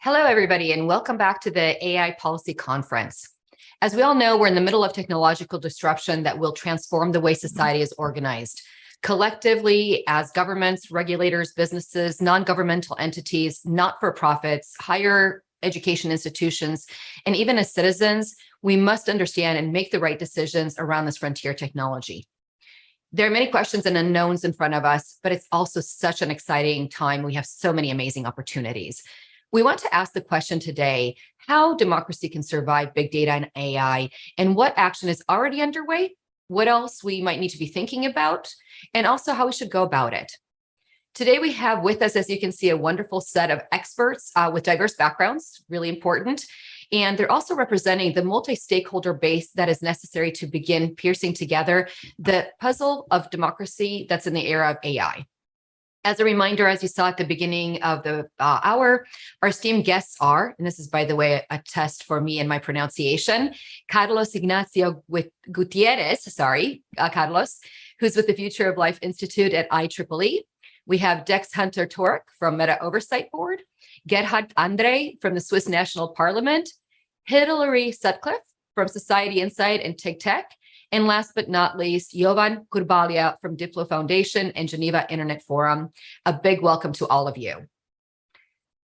Hello, everybody, and welcome back to the AI Policy Conference. As we all know, we're in the middle of technological disruption that will transform the way society is organized. Collectively, as governments, regulators, businesses, non-governmental entities, not-for-profits, higher education institutions, and even as citizens, we must understand and make the right decisions around this frontier technology. There are many questions and unknowns in front of us, but it's also such an exciting time. We have so many amazing opportunities. We want to ask the question today, how democracy can survive big data and AI, and what action is already underway, what else we might need to be thinking about, and also how we should go about it. Today we have with us, as you can see, a wonderful set of experts with diverse backgrounds, really important, and they're also representing the multi-stakeholder base that is necessary to begin piecing together the puzzle of democracy that's in the era of AI. As a reminder, as you saw at the beginning of the hour, our esteemed guests are, and this is, by the way, a test for me and my pronunciation, Carlos Ignacio Gutierrez, Carlos, who's with the Future of Life Institute at IEEE. We have Dex Hunter-Torricke from Meta Oversight Board, Gerhard Andrey from the Swiss National Parliament, Hilary Sutcliffe from Society Insight and TIGtech, and last but not least, Jovan Kurbalija from DiploFoundation and Geneva Internet Forum. A big welcome to all of you.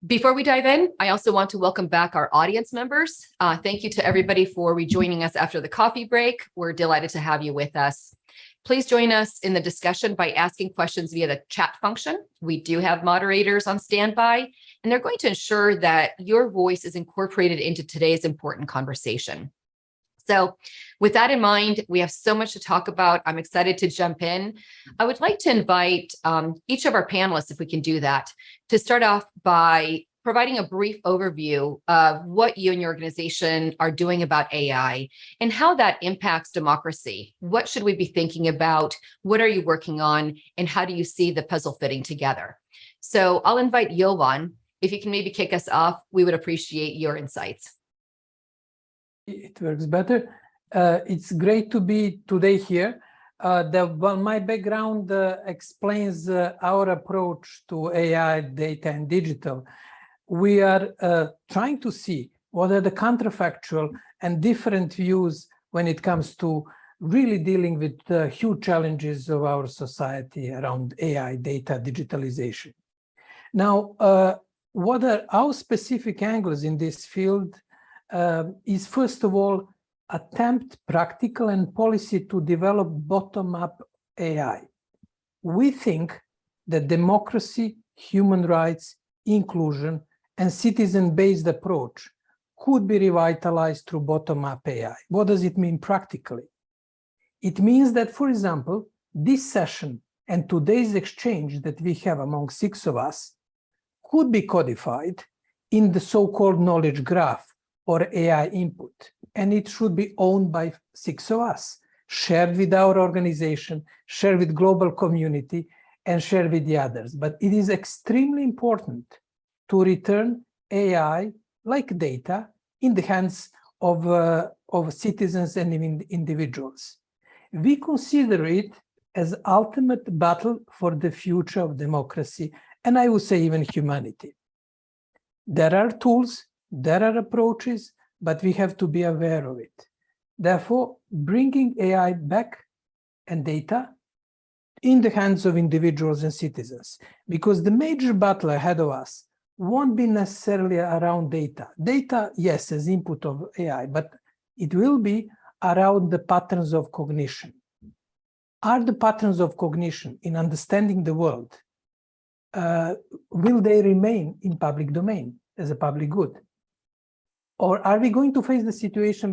Before we dive in, I also want to welcome back our audience members. Thank you to everybody for rejoining us after the coffee break. We're delighted to have you with us. Please join us in the discussion by asking questions via the chat function. We do have moderators on standby, and they're going to ensure that your voice is incorporated into today's important conversation. So with that in mind, we have so much to talk about. I'm excited to jump in. I would like to invite each of our panelists, if we can do that, to start off by providing a brief overview of what you and your organization are doing about AI and how that impacts democracy. What should we be thinking about? What are you working on? And how do you see the puzzle fitting together? So I'll invite Jovan. If you can maybe kick us off, we would appreciate your insights. It works better. It's great to be today here. My background explains our approach to AI, data, and digital. We are trying to see what are the counterfactual and different views when it comes to really dealing with the huge challenges of our society around AI, data, digitalization. Now, what are our specific angles in this field? Is first of all, attempt practical and policy to develop bottom-up AI. We think that democracy, human rights, inclusion, and citizen-based approach could be revitalized through bottom-up AI. What does it mean practically? It means that, for example, this session and today's exchange that we have among 6 of us could be codified in the so-called knowledge graph, or AI input, and it should be owned by 6 of us, shared with our organization, shared with global community, and shared with the others. But it is extremely important to return AI, like data, in the hands of citizens and individuals. We consider it as ultimate battle for the future of democracy, and I would say even humanity. There are tools, there are approaches, but we have to be aware of it. Therefore, bringing AI back and data in the hands of individuals and citizens, because the major battle ahead of us won't be necessarily around data. Data, yes, as input of AI, but it will be around the patterns of cognition. Are the patterns of cognition in understanding the world, will they remain in public domain as a public good? Or are we going to face the situation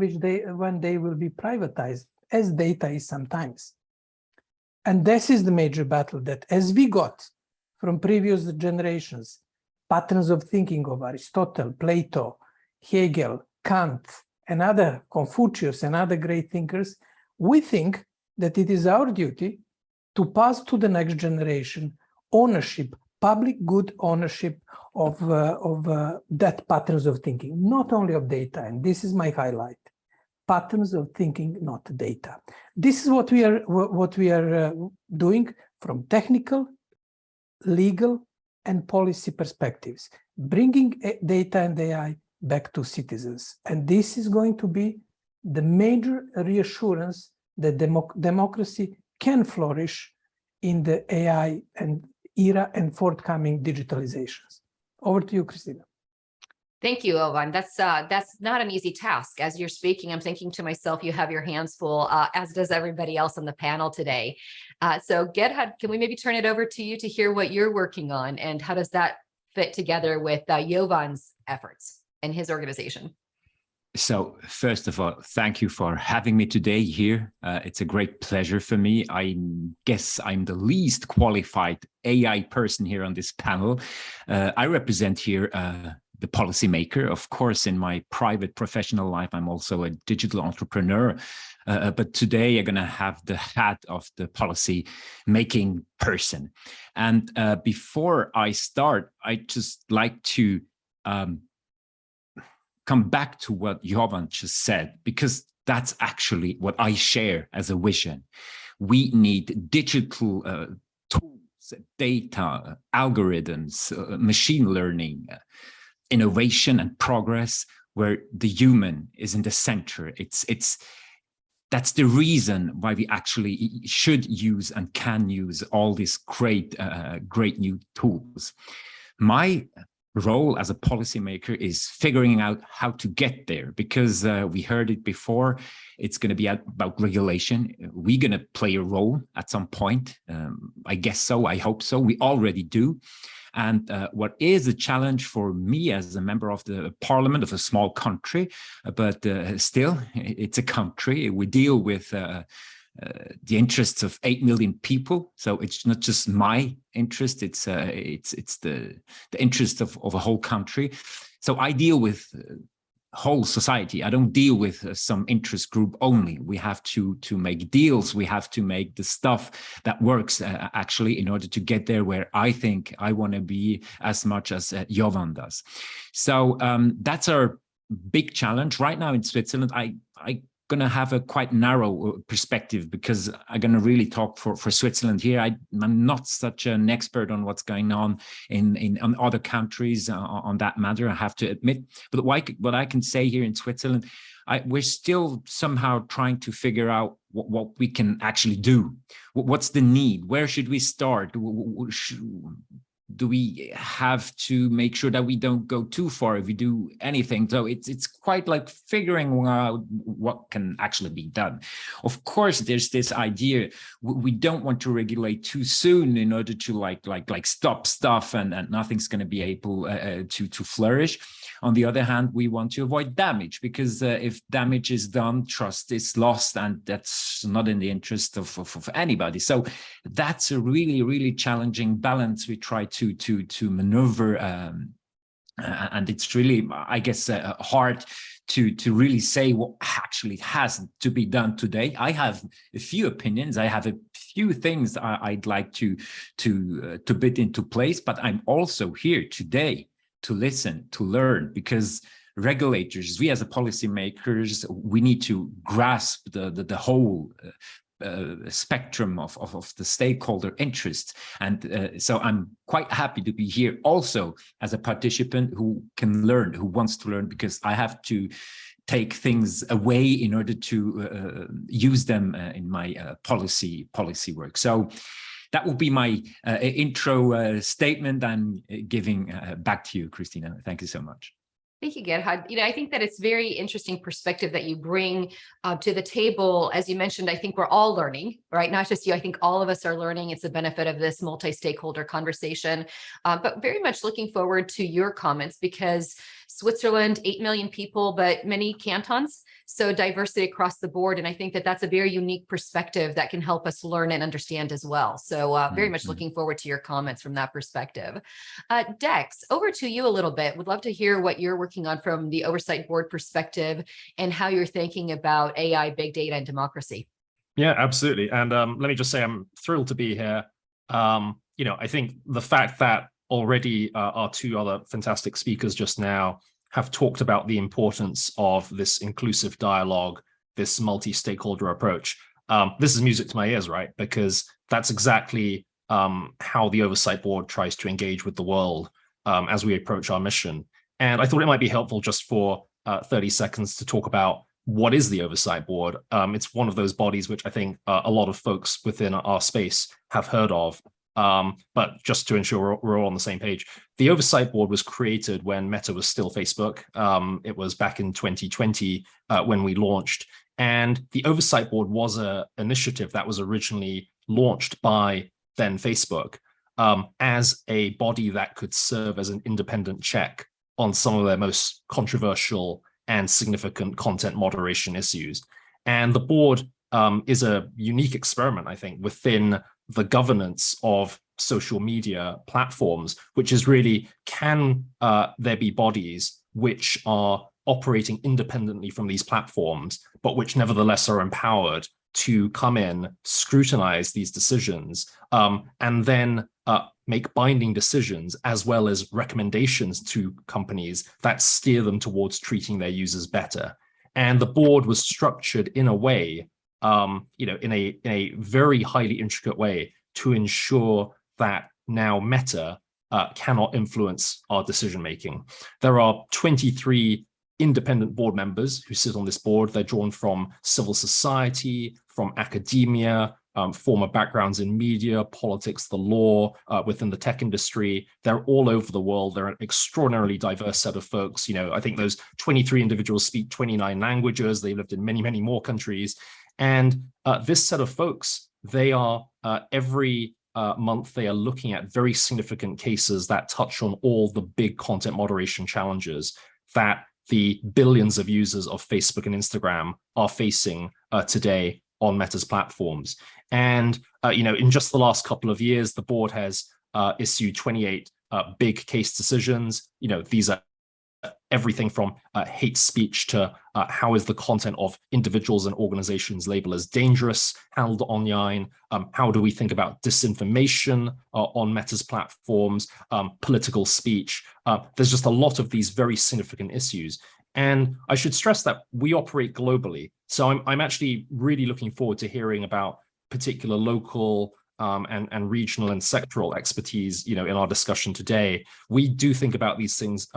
when they will be privatized, as data is sometimes? And this is the major battle, that as we got from previous generations, patterns of thinking of Aristotle, Plato, Hegel, Kant, and other, Confucius, and other great thinkers, we think that it is our duty to pass to the next generation ownership, public good ownership of that patterns of thinking, not only of data, and this is my highlight, patterns of thinking, not data. This is what we are doing from technical, legal, and policy perspectives, bringing data and AI back to citizens. And this is going to be the major reassurance that democracy can flourish in the AI and era and forthcoming digitalizations. Over to you, Kristina. Thank you, Jovan. That's not an easy task. As you're speaking, I'm thinking to myself, you have your hands full, as does everybody else on the panel today. So Gerhard, can we maybe turn it over to you to hear what you're working on, and how does that fit together with Jovan's efforts and his organization? So first of all, thank you for having me today here. It's a great pleasure for me. I guess I'm the least qualified AI person here on this panel. I represent here the policymaker. Of course, in my private professional life, I'm also a digital entrepreneur. But today I'm going to have the hat of the policy making person. And before I start, I'd just like to come back to what Jovan just said, because that's actually what I share as a vision. We need digital tools, data, algorithms, machine learning, innovation and progress, where the human is in the center. That's the reason why we actually should use and can use all these great new tools. My role as a policymaker is figuring out how to get there, because we heard it before. It's going to be about regulation. We're going to play a role at some point. I guess so. I hope so. We already do. And what is a challenge for me as a member of the parliament of a small country, but still, it's a country. We deal with the interests of 8 million people. So it's not just my interest, it's the interest of a whole country. So I deal with whole society. I don't deal with some interest group only. We have to make deals. We have to make the stuff that works actually in order to get there where I think I want to be as much as Jovan does. So that's our big challenge right now in Switzerland. I going to have a quite narrow perspective, because I'm going to really talk for Switzerland here. I'm not such an expert on what's going on in other countries on that matter, I have to admit. But what I can say here in Switzerland, we're still somehow trying to figure out what we can actually do. What's the need? Where should we start? Do we have to make sure that we don't go too far if we do anything? So it's quite like figuring out what can actually be done. Of course, there's this idea we don't want to regulate too soon in order to like stop stuff and nothing's going to be able to flourish. On the other hand, we want to avoid damage, because if damage is done, trust is lost, and that's not in the interest of anybody. So that's a really, really challenging balance we try to maneuver, and it's really, I guess, hard to really say what actually has to be done today. I have a few opinions. I have a few things I'd like to put into place, but I'm also here today to listen, to learn, because regulators, we as a policymakers, we need to grasp the whole spectrum of the stakeholder interests. And so I'm quite happy to be here also as a participant who can learn, who wants to learn, because I have to take things away in order to use them in my policy work. So that will be my intro statement. I'm giving back to you, Kristina. Thank you so much. Thank you, Gerhard. I think that it's very interesting perspective that you bring to the table. As you mentioned, I think we're all learning, right? Not just you. I think all of us are learning. It's the benefit of this multi-stakeholder conversation, but very much looking forward to your comments, because Switzerland, 8 million people, but many cantons. So diversity across the board. And I think that that's a very unique perspective that can help us learn and understand as well. So very much looking forward to your comments from that perspective. Dex, over to you a little bit. Would love to hear what you're working on from the Oversight Board perspective and how you're thinking about AI, big data, and democracy. Yeah, absolutely. And let me just say, I'm thrilled to be here. I think the fact that already our two other fantastic speakers just now have talked about the importance of this inclusive dialogue, this multi-stakeholder approach. This is music to my ears, right? Because that's exactly how the Oversight Board tries to engage with the world as we approach our mission. And I thought it might be helpful just for 30 seconds to talk about what is the Oversight Board. It's one of those bodies which I think a lot of folks within our space have heard of. But just to ensure we're all on the same page, the Oversight Board was created when Meta was still Facebook. It was back in 2020 when we launched. And the Oversight Board was an initiative that was originally launched by then Facebook as a body that could serve as an independent check on some of their most controversial and significant content moderation issues. And the board is a unique experiment, I think, within the governance of social media platforms, which is really, can there be bodies which are operating independently from these platforms, but which nevertheless are empowered to come in, scrutinize these decisions, and then make binding decisions as well as recommendations to companies that steer them towards treating their users better. And the board was structured in a way, in a very highly intricate way to ensure that now Meta cannot influence our decision making. There are 23 independent board members who sit on this board. They're drawn from civil society, from academia, former backgrounds in media, politics, the law, within the tech industry. They're all over the world. They're an extraordinarily diverse set of folks. I think those 23 individuals speak 29 languages. They lived in many, many more countries. And this set of folks, they are every month, they are looking at very significant cases that touch on all the big content moderation challenges that the billions of users of Facebook and Instagram are facing today on Meta's platforms. And, in just the last couple of years, the board has issued 28 big case decisions. These are everything from hate speech to how is the content of individuals and organizations labeled as dangerous handled online, how do we think about disinformation on Meta's platforms, political speech. There's just a lot of these very significant issues. And I should stress that we operate globally. So I'm actually really looking forward to hearing about particular local and regional and sectoral expertise, in our discussion today. We do think about these things,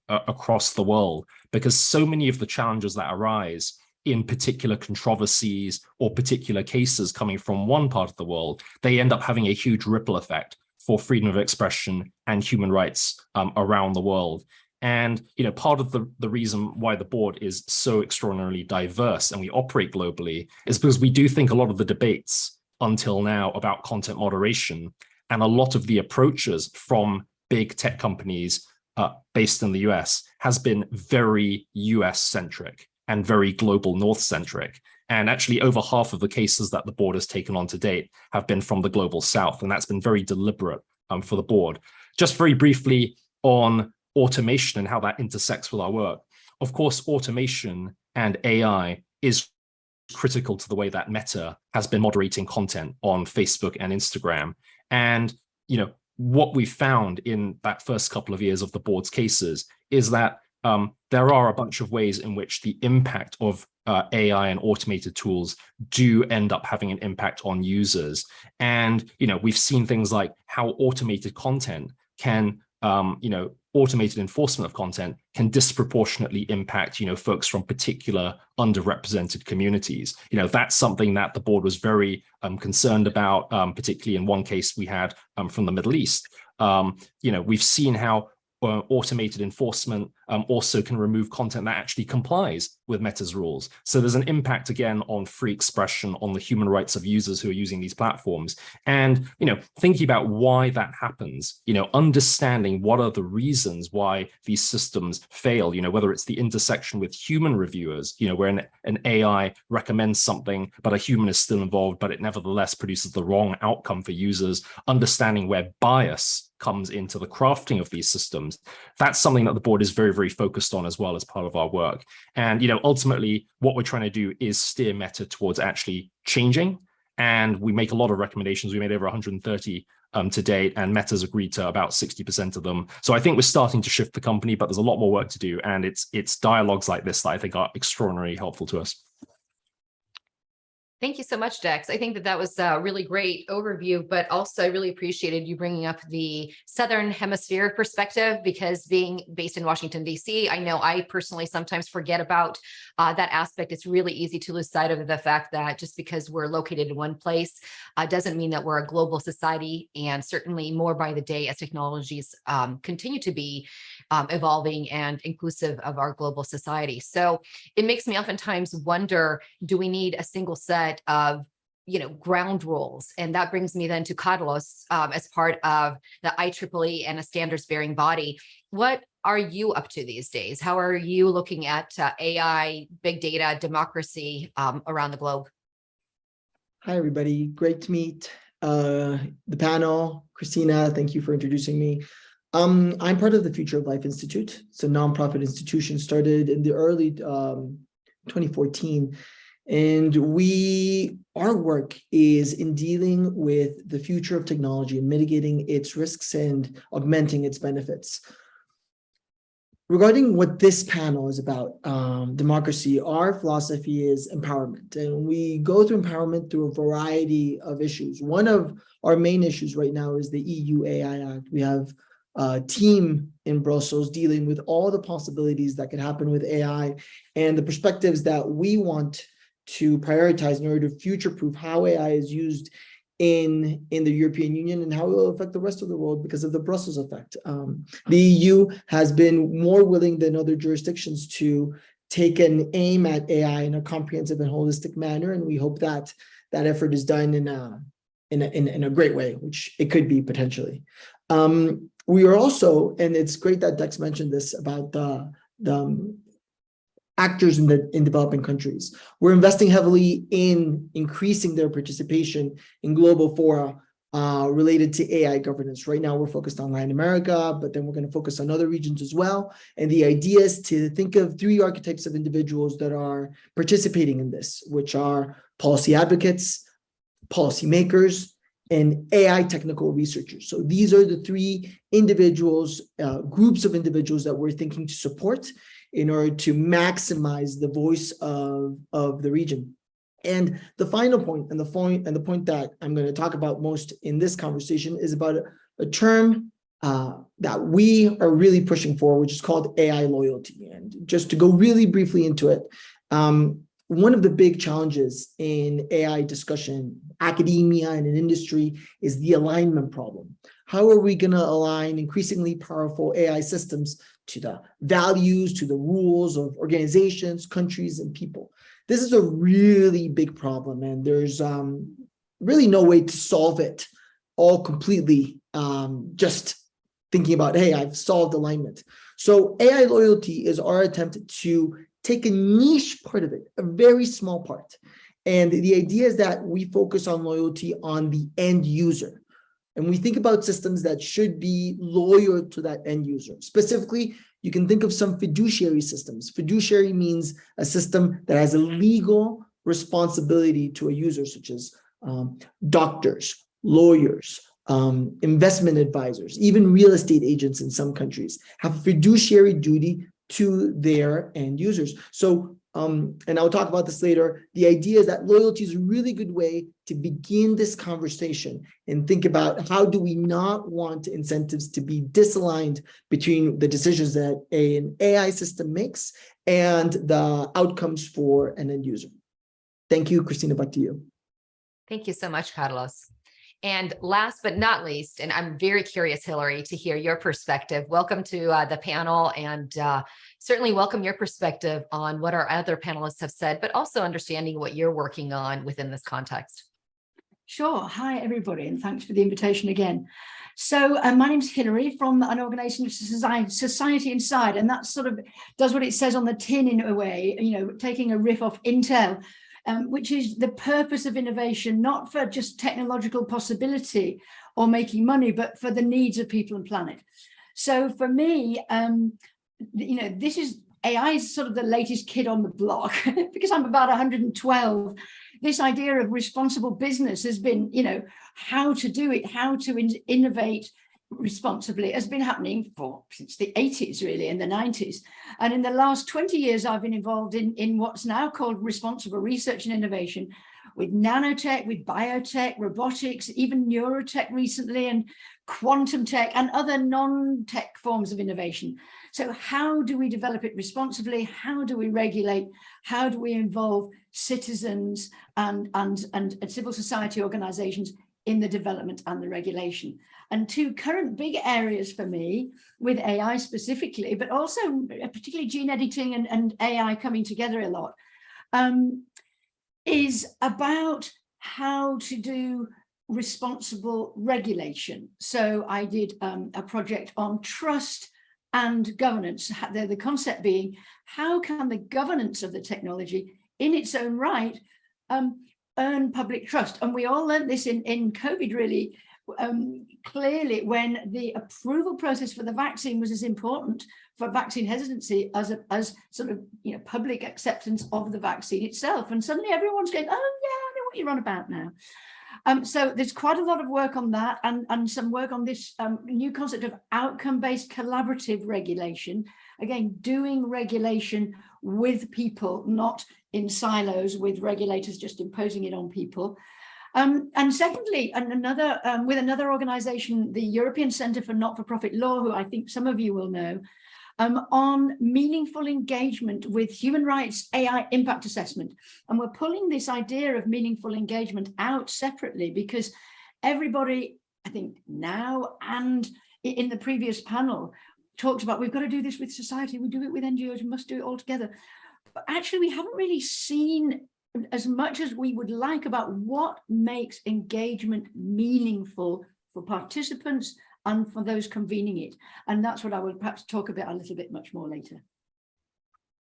across the world, because so many of the challenges that arise in particular controversies or particular cases coming from one part of the world, they end up having a huge ripple effect for freedom of expression and human rights around the world. And, part of the reason why the board is so extraordinarily diverse and we operate globally is because we do think a lot of the debates until now about content moderation and a lot of the approaches from big tech companies based in the US has been very US centric and very global North centric. And actually over half of the cases that the board has taken on to date have been from the global South. And that's been very deliberate for the board. Just very briefly on automation and how that intersects with our work. Of course, automation and AI is critical to the way that Meta has been moderating content on Facebook and Instagram. And, what we found in that first couple of years of the board's cases is that there are a bunch of ways in which the impact of AI and automated tools do end up having an impact on users. And, we've seen things like how automated content can, automated enforcement of content can disproportionately impact, folks from particular underrepresented communities. That's something that the board was very concerned about, particularly in one case we had from the Middle East. We've seen how automated enforcement also can remove content that actually complies with Meta's rules. So there's an impact again on free expression, on the human rights of users who are using these platforms. And, thinking about why that happens, understanding what are the reasons why these systems fail, whether it's the intersection with human reviewers, where an AI recommends something, but a human is still involved, but it nevertheless produces the wrong outcome for users, understanding where bias comes into the crafting of these systems. That's something that the board is very, very focused on as well as part of our work. And, ultimately, what we're trying to do is steer Meta towards actually changing. And we make a lot of recommendations. We made over 130 to date, and Meta's agreed to about 60% of them. So I think we're starting to shift the company, but there's a lot more work to do. And it's dialogues like this that I think are extraordinarily helpful to us. Thank you so much, Dex. I think that that was a really great overview, but also I really appreciated you bringing up the Southern Hemisphere perspective, because being based in Washington, D.C., I know I personally sometimes forget about that aspect. It's really easy to lose sight of the fact that just because we're located in one place doesn't mean that we're a global society, and certainly more by the day as technologies continue to be evolving and inclusive of our global society. So it makes me oftentimes wonder, do we need a single set of ground rules? And that brings me then to Carlos as part of the IEEE and a standards bearing body. What are you up to these days? How are you looking at AI, big data, democracy around the globe? Hi, everybody. Great to meet the panel. Kristina, thank you for introducing me. I'm part of the Future of Life Institute. It's a nonprofit institution started in the early 2014. And our work is in dealing with the future of technology and mitigating its risks and augmenting its benefits. Regarding what this panel is about, democracy, our philosophy is empowerment. And we go through empowerment through a variety of issues. One of our main issues right now is the EU AI Act. We have a team in Brussels dealing with all the possibilities that could happen with AI and the perspectives that we want to prioritize in order to future-proof how AI is used in the European Union and how it will affect the rest of the world because of the Brussels effect. The EU has been more willing than other jurisdictions to take an aim at AI in a comprehensive and holistic manner, and we hope that that effort is done in a great way, which it could be potentially. We are also, and it's great that Dex mentioned this about the actors in developing countries. We're investing heavily in increasing their participation in global fora related to AI governance. Right now, we're focused on Latin America, but then we're going to focus on other regions as well. And the idea is to think of three archetypes of individuals that are participating in this, which are policy advocates, policymakers, and AI technical researchers. So these are the three individuals, groups of individuals that we're thinking to support in order to maximize the voice of the region. And the final point, and the point that I'm going to talk about most in this conversation is about a term that we are really pushing for, which is called AI loyalty. And just to go really briefly into it, one of the big challenges in AI discussion, academia and in industry, is the alignment problem. How are we going to align increasingly powerful AI systems to the values, to the rules of organizations, countries, and people? This is a really big problem, and there's really no way to solve it all completely just thinking about, hey, I've solved alignment. So AI loyalty is our attempt to take a niche part of it, a very small part. And the idea is that we focus on loyalty on the end user. And we think about systems that should be loyal to that end user. Specifically, you can think of some fiduciary systems. Fiduciary means a system that has a legal responsibility to a user, such as doctors, lawyers, investment advisors, even real estate agents in some countries have a fiduciary duty to their end users. So, and I'll talk about this later, the idea is that loyalty is a really good way to begin this conversation and think about how do we not want incentives to be disaligned between the decisions that an AI system makes and the outcomes for an end user. Thank you, Kristina, back to you. Thank you so much, Carlos. And last but not least, and I'm very curious, Hilary, to hear your perspective. Welcome to the panel, and certainly welcome your perspective on what our other panelists have said, but also understanding what you're working on within this context. Sure. Hi, everybody, and thanks for the invitation again. So my name's Hilary from an organization, Society Inside, and that sort of does what it says on the tin in a way, taking a riff off Intel, which is the purpose of innovation, not for just technological possibility or making money, but for the needs of people and planet. So for me, this is AI is sort of the latest kid on the block because I'm about 112. This idea of responsible business has been, how to do it, how to innovate responsibly has been happening since the 80s, really, in the 90s. And in the last 20 years, I've been involved in what's now called responsible research and innovation, with nanotech, with biotech, robotics, even neurotech recently, and quantum tech and other non-tech forms of innovation. So how do we develop it responsibly? How do we regulate? How do we involve citizens and civil society organizations in the development and the regulation? And two current big areas for me with AI specifically, but also particularly gene editing and AI coming together a lot, is about how to do responsible regulation. So I did a project on trust and governance. The concept being, how can the governance of the technology in its own right earn public trust? And we all learned this in COVID really clearly, when the approval process for the vaccine was as important for vaccine hesitancy as sort of, you know, public acceptance of the vaccine itself. And suddenly everyone's going, oh yeah, I know what you're on about now. So there's quite a lot of work on that, and some work on this new concept of outcome-based collaborative regulation. Again, doing regulation with people, not in silos with regulators just imposing it on people. And secondly, with another organization, the European Centre for Not-for-Profit Law, who I think some of you will know, on meaningful engagement with human rights AI impact assessment. And we're pulling this idea of meaningful engagement out separately because everybody, I think now and in the previous panel, talked about we've got to do this with society, we do it with NGOs, we must do it all together. But actually, we haven't really seen as much as we would like about what makes engagement meaningful for participants and for those convening it. And that's what I will perhaps talk about a little bit much more later.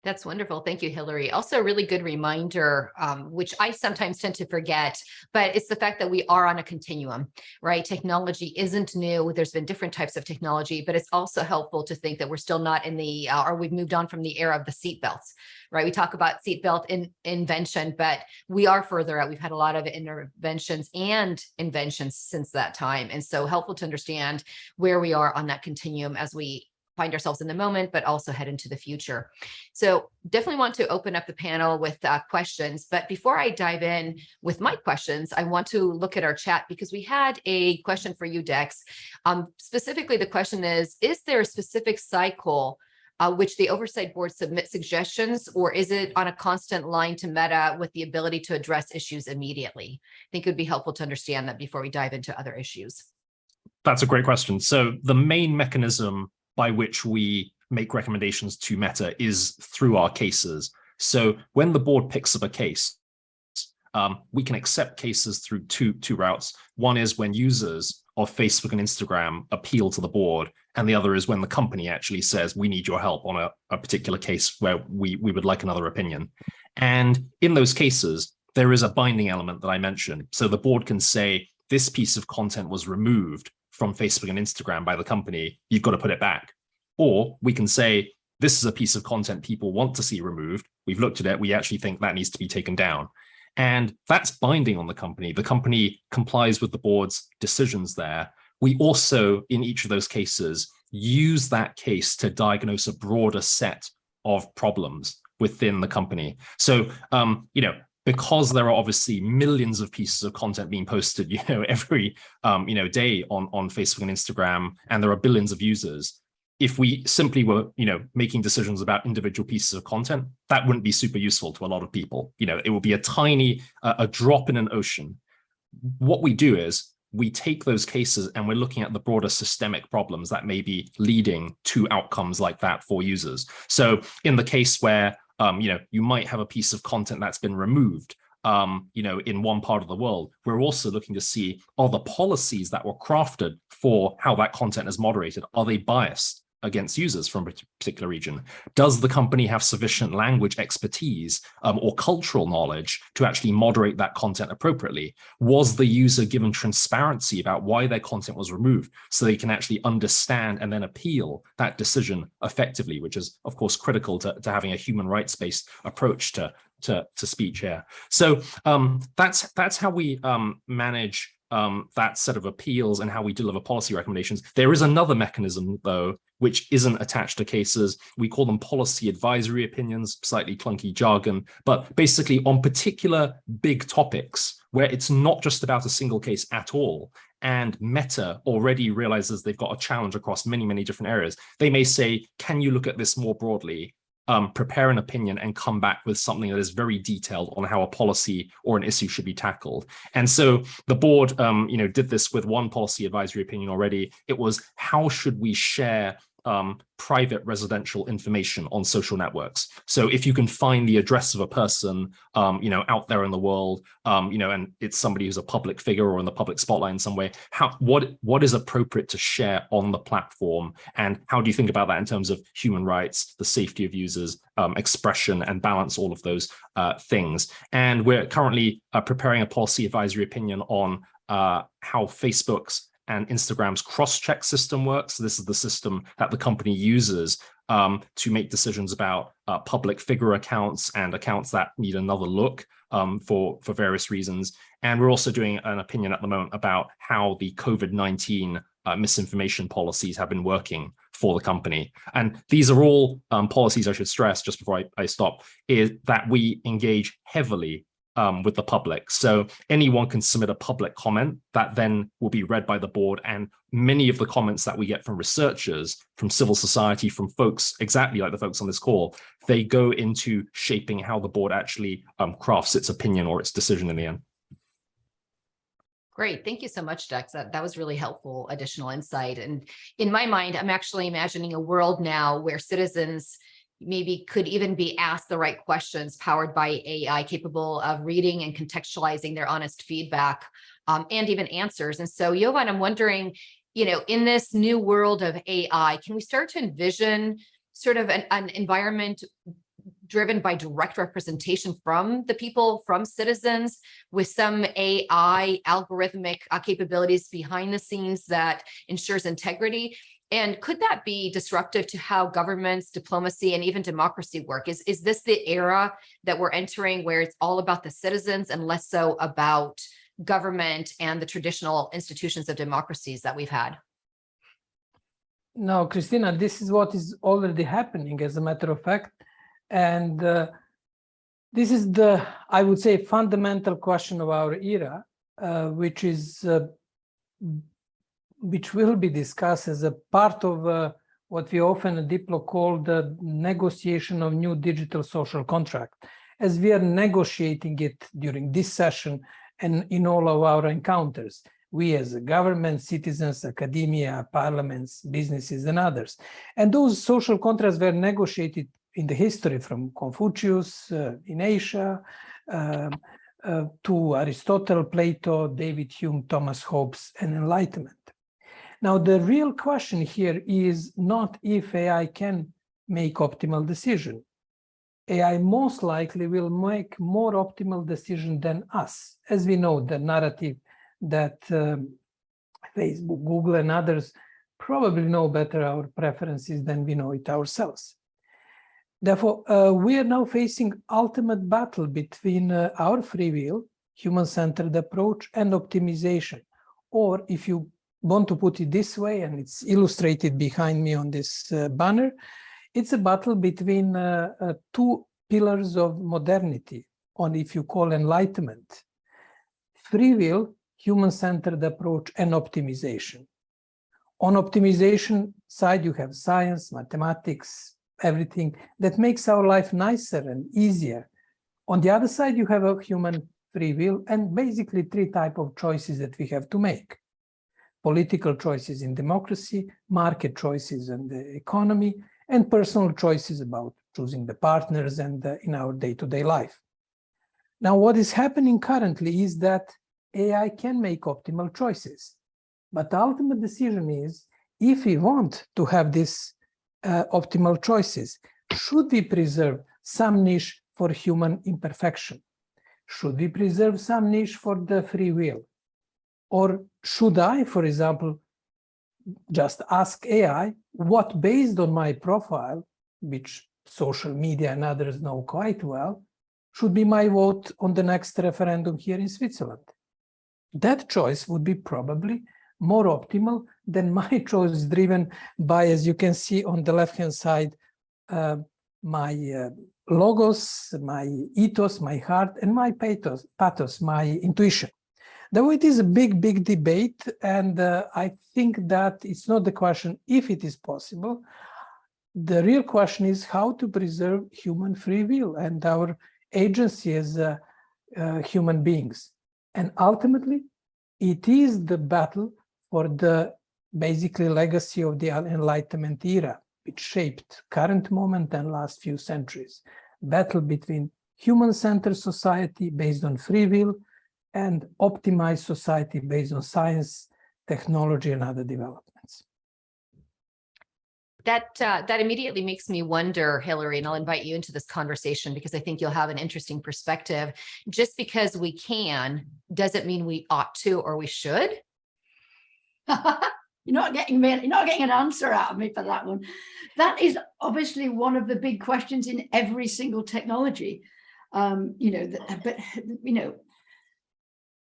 That's wonderful. Thank you, Hilary. Also a really good reminder, which I sometimes tend to forget, but it's the fact that we are on a continuum, right? Technology isn't new. There's been different types of technology, but it's also helpful to think that we're still not in the, or we've moved on from the era of the seatbelts, right? We talk about seatbelt invention, but we are further out. We've had a lot of interventions and inventions since that time. And so helpful to understand where we are on that continuum as we find ourselves in the moment, but also head into the future. So definitely want to open up the panel with questions. But before I dive in with my questions, I want to look at our chat because we had a question for you, Dex. Specifically, the question is there a specific cycle which the Oversight Board submits suggestions, or is it on a constant line to Meta with the ability to address issues immediately? I think it would be helpful to understand that before we dive into other issues. That's a great question. So the main mechanism by which we make recommendations to Meta is through our cases. So when the board picks up a case, we can accept cases through two routes. One is when users of Facebook and Instagram appeal to the board, and the other is when the company actually says, we need your help on a particular case where we would like another opinion. And in those cases, there is a binding element that I mentioned. So the board can say, this piece of content was removed from Facebook and Instagram by the company, you've got to put it back. Or we can say, this is a piece of content people want to see removed. We've looked at it. We actually think that needs to be taken down. And that's binding on the company. The company complies with the board's decisions there. We also, in each of those cases, use that case to diagnose a broader set of problems within the company. So, because there are obviously millions of pieces of content being posted, every, day on Facebook and Instagram, and there are billions of users. If we simply were, making decisions about individual pieces of content, that wouldn't be super useful to a lot of people. It would be a tiny, a drop in an ocean. What we do is we take those cases and we're looking at the broader systemic problems that may be leading to outcomes like that for users. So in the case where you might have a piece of content that's been removed, in one part of the world, we're also looking to see, are the policies that were crafted for how that content is moderated, are they biased against users from a particular region? Does the company have sufficient language expertise or cultural knowledge to actually moderate that content appropriately? Was the user given transparency about why their content was removed so they can actually understand and then appeal that decision effectively, which is, of course, critical to having a human rights-based approach to speech here. So that's how we manage that set of appeals and how we deliver policy recommendations. There is another mechanism, though, which isn't attached to cases. We call them policy advisory opinions, slightly clunky jargon, but basically on particular big topics where it's not just about a single case at all. And Meta already realizes they've got a challenge across many, many different areas. They may say, can you look at this more broadly? Prepare an opinion and come back with something that is very detailed on how a policy or an issue should be tackled. And so the board, did this with one policy advisory opinion already. It was, how should we share private residential information on social networks? So if you can find the address of a person, out there in the world, and it's somebody who's a public figure or in the public spotlight in some way, what is appropriate to share on the platform? And how do you think about that in terms of human rights, the safety of users, expression, and balance all of those things? And we're currently preparing a policy advisory opinion on how Facebook's and Instagram's cross-check system works. So this is the system that the company uses to make decisions about public figure accounts and accounts that need another look for various reasons. And we're also doing an opinion at the moment about how the COVID-19 misinformation policies have been working for the company. And these are all policies, I should stress, just before I stop, is that we engage heavily with the public. So anyone can submit a public comment that then will be read by the board. And many of the comments that we get from researchers, from civil society, from folks exactly like the folks on this call, they go into shaping how the board actually crafts its opinion or its decision in the end. Great. Thank you so much, Dex. That was really helpful additional insight. And in my mind, I'm actually imagining a world now where citizens maybe could even be asked the right questions powered by AI, capable of reading and contextualizing their honest feedback and even answers. And so, Jovan, I'm wondering, in this new world of AI, can we start to envision sort of an environment driven by direct representation from the people, from citizens, with some AI algorithmic capabilities behind the scenes that ensures integrity? And could that be disruptive to how governments, diplomacy, and even democracy work? Is this the era that we're entering where it's all about the citizens and less so about government and the traditional institutions of democracies that we've had? No, Kristina, this is what is already happening, as a matter of fact. And this is I would say, fundamental question of our era, which will be discussed as a part of what we often at Diplo call the negotiation of new digital social contract, as we are negotiating it during this session and in all of our encounters, we as a government, citizens, academia, parliaments, businesses, and others. And those social contracts were negotiated in the history from Confucius in Asia to Aristotle, Plato, David Hume, Thomas Hobbes, and Enlightenment. Now, the real question here is not if AI can make optimal decision. AI most likely will make more optimal decision than us. As we know, the narrative that Facebook, Google, and others probably know better our preferences than we know it ourselves. Therefore, we are now facing ultimate battle between our free will, human-centered approach, and optimization. Or if you want to put it this way, and it's illustrated behind me on this banner, it's a battle between two pillars of modernity, on if you call enlightenment: free will, human-centered approach, and optimization. On optimization side, you have science, mathematics, everything that makes our life nicer and easier. On the other side, you have a human free will and basically three types of choices that we have to make: political choices in democracy, market choices in the economy, and personal choices about choosing the partners and in our day-to-day life. Now, what is happening currently is that AI can make optimal choices, but the ultimate decision is, if we want to have these optimal choices, should we preserve some niche for human imperfection? Should we preserve some niche for the free will? Or should I, for example, just ask AI what, based on my profile, which social media and others know quite well, should be my vote on the next referendum here in Switzerland? that choice would be probably more optimal than my choice driven by, as you can see on the left-hand side, my logos, my ethos, my heart, and my pathos, my intuition. Though it is a big, big debate, and I think that it's not the question if it is possible. The real question is how to preserve human free will and our agency as human beings. And ultimately, it is the battle for the basically legacy of the Enlightenment era, which shaped current moment and last few centuries. Battle between human-centered society based on free will and optimized society based on science, technology, and other developments. That immediately makes me wonder, Hilary, and I'll invite you into this conversation because I think you'll have an interesting perspective. Just because we can, doesn't mean we ought to or we should. You're not getting an answer out of me for that one. That is obviously one of the big questions in every single technology.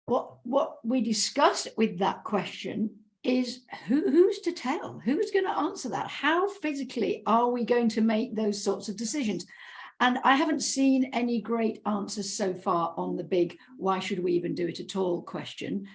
What we discuss with that question is who's to tell? Who's going to answer that? How physically are we going to make those sorts of decisions? And I haven't seen any great answers so far on the big why should we even do it at all question.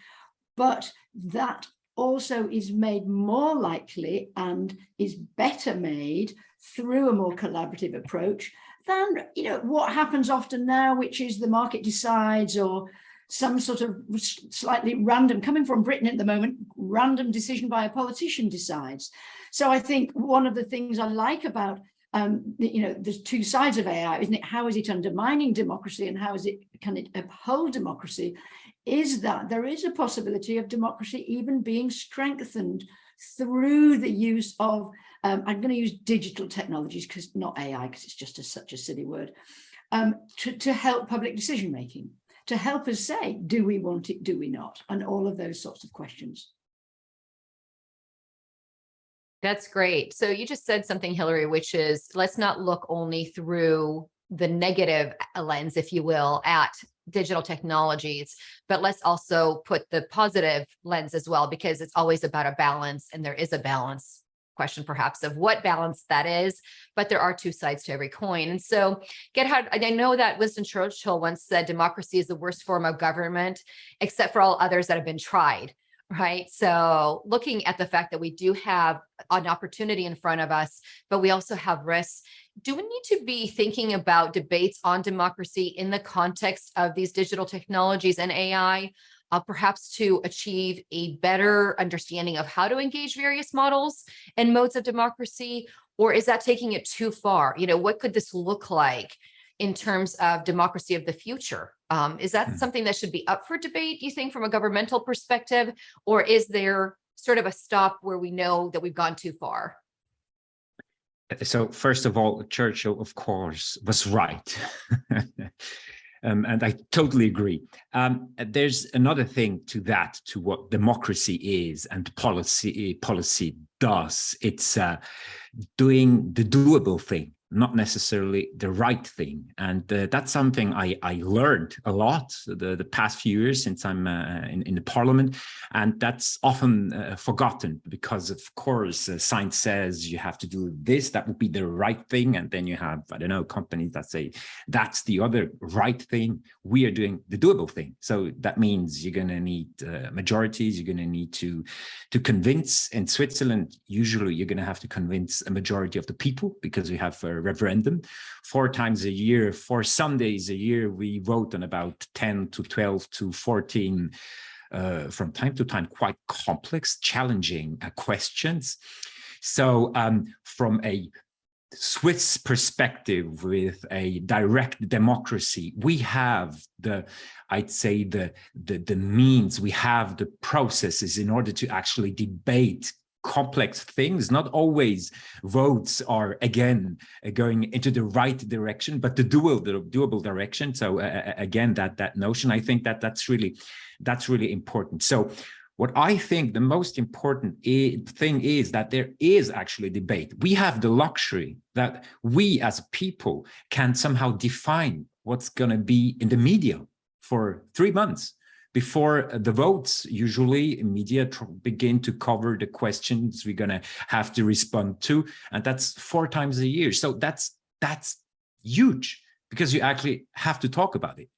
But that also is made more likely and is better made through a more collaborative approach than what happens often now, which is the market decides, or some sort of slightly random, coming from Britain at the moment, random decision by a politician decides. So I think one of the things I like about there's two sides of AI, isn't it? How is it undermining democracy, and how can it uphold democracy? Is that there is a possibility of democracy even being strengthened through the use of, I'm going to use digital technologies, because not AI, because it's just such a silly word, to help public decision making, to help us say, do we want it, do we not? And all of those sorts of questions. That's great. So you just said something, Hilary, which is let's not look only through the negative lens, if you will, at digital technologies, but let's also put the positive lens as well, because it's always about a balance, and there is a balance. Question perhaps of what balance that is, but there are two sides to every coin. And so, Gerhard, I know that Winston Churchill once said democracy is the worst form of government, except for all others that have been tried. Right. So looking at the fact that we do have an opportunity in front of us, but we also have risks, do we need to be thinking about debates on democracy in the context of these digital technologies and AI, perhaps to achieve a better understanding of how to engage various models and modes of democracy? Or is that taking it too far? What could this look like in terms of democracy of the future? Is that something that should be up for debate, do you think, from a governmental perspective? Or is there sort of a stop where we know that we've gone too far? So first of all, Churchill, of course, was right. And I totally agree. There's another thing to that, to what democracy is and policy does. It's doing the doable thing, not necessarily the right thing. And that's something I learned a lot the past few years since I'm in the parliament. And that's often forgotten because, of course, science says you have to do this, that would be the right thing. And then you have, I don't know, companies that say that's the other right thing. We are doing the doable thing. So that means you're going to need majorities. You're going to need to convince. In Switzerland, usually you're going to have to convince a majority of the people, because we have a referendum 4 times a year. 4 Sundays a year, we vote on about 10 to 12 to 14 from time to time quite complex, challenging questions. So from a Swiss perspective, with a direct democracy, we have I'd say the means, we have the processes in order to actually debate complex things. Not always votes are again going into the right direction, but the doable direction. So again, that notion, I think that's really important. So what I think the most important thing is that there is actually debate. We have the luxury that we as people can somehow define what's going to be in the media for 3 months. before the votes, usually media begin to cover the questions we're going to have to respond to, and that's 4 times a year. So that's huge, because you actually have to talk about it.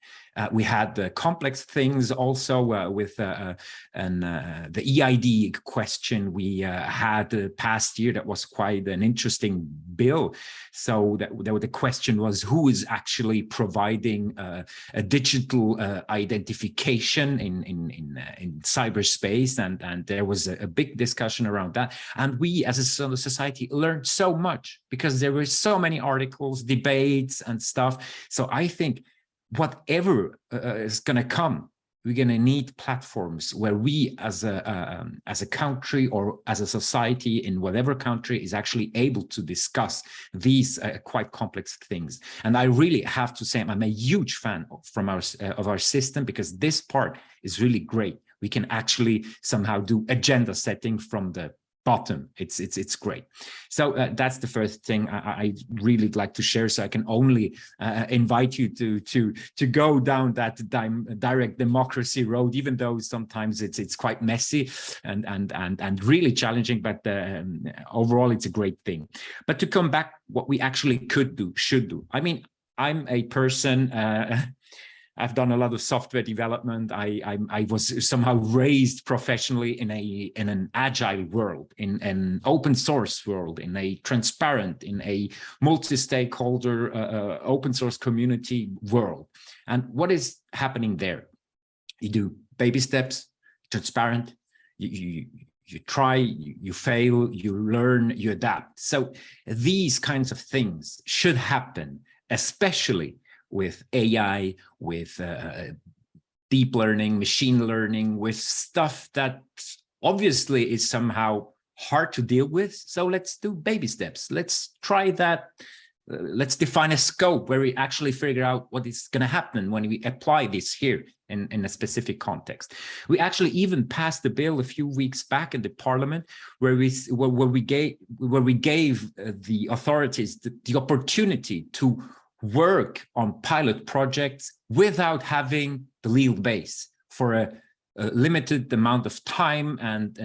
We had complex things also with the EID question we had past year. That was quite an interesting bill. So the question was, who is actually providing a digital identification in cyberspace, and there was a big discussion around that. And we as a society learned so much, because there were so many articles, debates and stuff. So I think whatever is going to come, we're going to need platforms where we as a country or as a society in whatever country is actually able to discuss these quite complex things. And I really have to say, I'm a huge fan of our system, because this part is really great. We can actually somehow do agenda setting from the bottom. It's great. So that's the first thing I really like to share. So I can only invite you to go down that direct democracy road, even though sometimes it's quite messy and really challenging. But overall, it's a great thing. But to come back, what we actually should do. I mean, I'm a person. I've done a lot of software development. I was somehow raised professionally in an agile world, in an open source world, in a transparent, in a multi-stakeholder open source community world. And what is happening there? You do baby steps, transparent. You try, you fail, you learn, you adapt. So these kinds of things should happen, especially with AI, with deep learning, machine learning, with stuff that obviously is somehow hard to deal with. So let's do baby steps. Let's try that. Let's define a scope where we actually figure out what is going to happen when we apply this here in a specific context. We actually even passed a bill a few weeks back in the parliament where we gave the authorities the opportunity to work on pilot projects without having the legal base for a limited amount of time and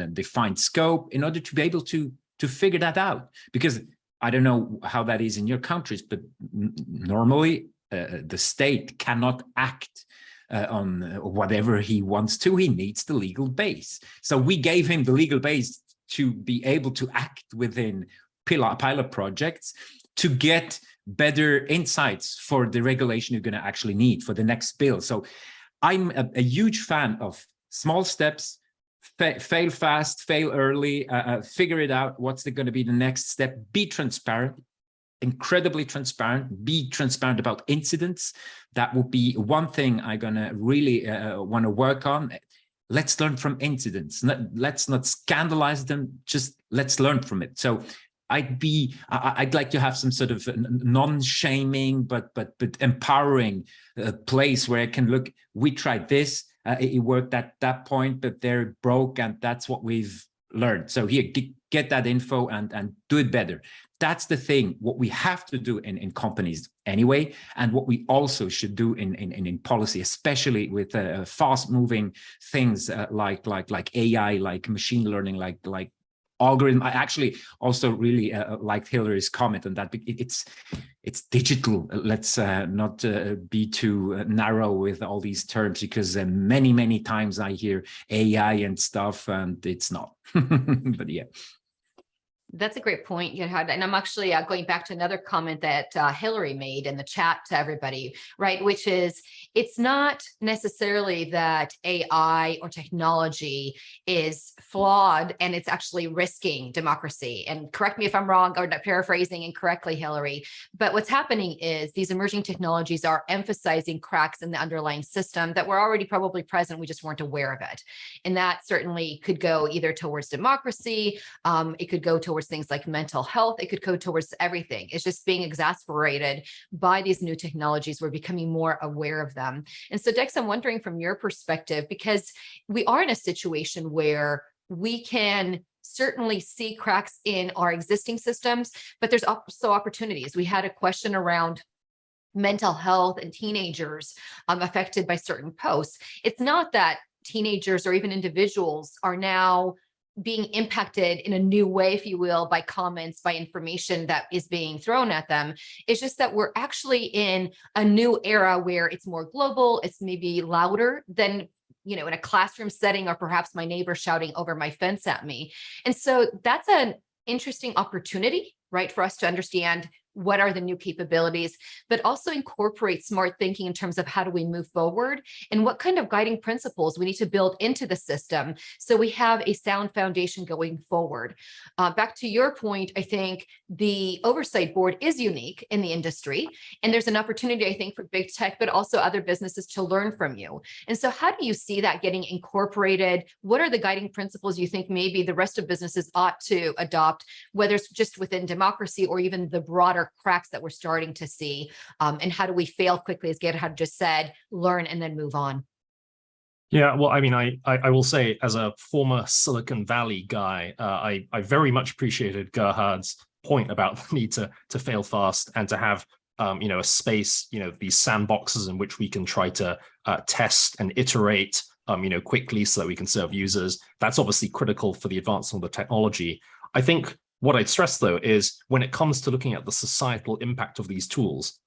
a defined scope, in order to be able to figure that out. Because I don't know how that is in your countries, but normally the state cannot act on whatever he wants to. He needs the legal base. So we gave him the legal base to be able to act within pilot projects, to get better insights for the regulation you're going to actually need for the next bill. So I'm a huge fan of small steps, fail fast, fail early, figure it out. What's going to be the next step? Be transparent, incredibly transparent. Be transparent about incidents. That would be one thing I'm going to really want to work on. Let's learn from incidents. Let's not scandalize them. Just let's learn from it. So I'd like to have some sort of non-shaming but empowering place where I can look. We tried this, it worked at that point, but they're broke, and that's what we've learned. So here, get that info and do it better. That's the thing. What we have to do in companies anyway, and what we also should do in policy, especially with fast-moving things like AI, like machine learning, like algorithm. I actually also really liked Hilary's comment on that. It's digital. Let's not be too narrow with all these terms, because many times I hear AI and stuff, and it's not. But yeah. That's a great point, Gerhard. And I'm actually going back to another comment that Hilary made in the chat to everybody, right? Which is, it's not necessarily that AI or technology is flawed and it's actually risking democracy. And correct me if I'm wrong or not paraphrasing incorrectly, Hilary, but what's happening is these emerging technologies are emphasizing cracks in the underlying system that were already probably present. We just weren't aware of it. And that certainly could go either towards democracy, it could go towards things like mental health, it could go towards everything. It's just being exacerbated by these new technologies. We're becoming more aware of them. And so Dex, I'm wondering from your perspective, because we are in a situation where we can certainly see cracks in our existing systems, but there's also opportunities. We had a question around mental health and teenagers affected by certain posts. It's not that teenagers or even individuals are now being impacted in a new way, if you will, by comments, by information that is being thrown at them. It's just that we're actually in a new era where it's more global, it's maybe louder than, you know, in a classroom setting, or perhaps my neighbor shouting over my fence at me. And so that's an interesting opportunity, right, for us to understand what are the new capabilities, but also incorporate smart thinking in terms of how do we move forward and what kind of guiding principles we need to build into the system so we have a sound foundation going forward. Back to your point, I think the Oversight Board is unique in the industry, and there's an opportunity, I think, for big tech, but also other businesses to learn from you. And so how do you see that getting incorporated? What are the guiding principles you think maybe the rest of businesses ought to adopt, whether it's just within democracy or even the broader cracks that we're starting to see, and how do we fail quickly, as Gerhard just said, learn and then move on? Yeah, well, I mean, I will say, as a former Silicon Valley guy, I very much appreciated Gerhard's point about the need to fail fast and to have you know, a space, you know, these sandboxes in which we can try to test and iterate you know, quickly so that we can serve users. That's obviously critical for the advancement of the technology. I think what I'd stress, though, is when it comes to looking at the societal impact of these tools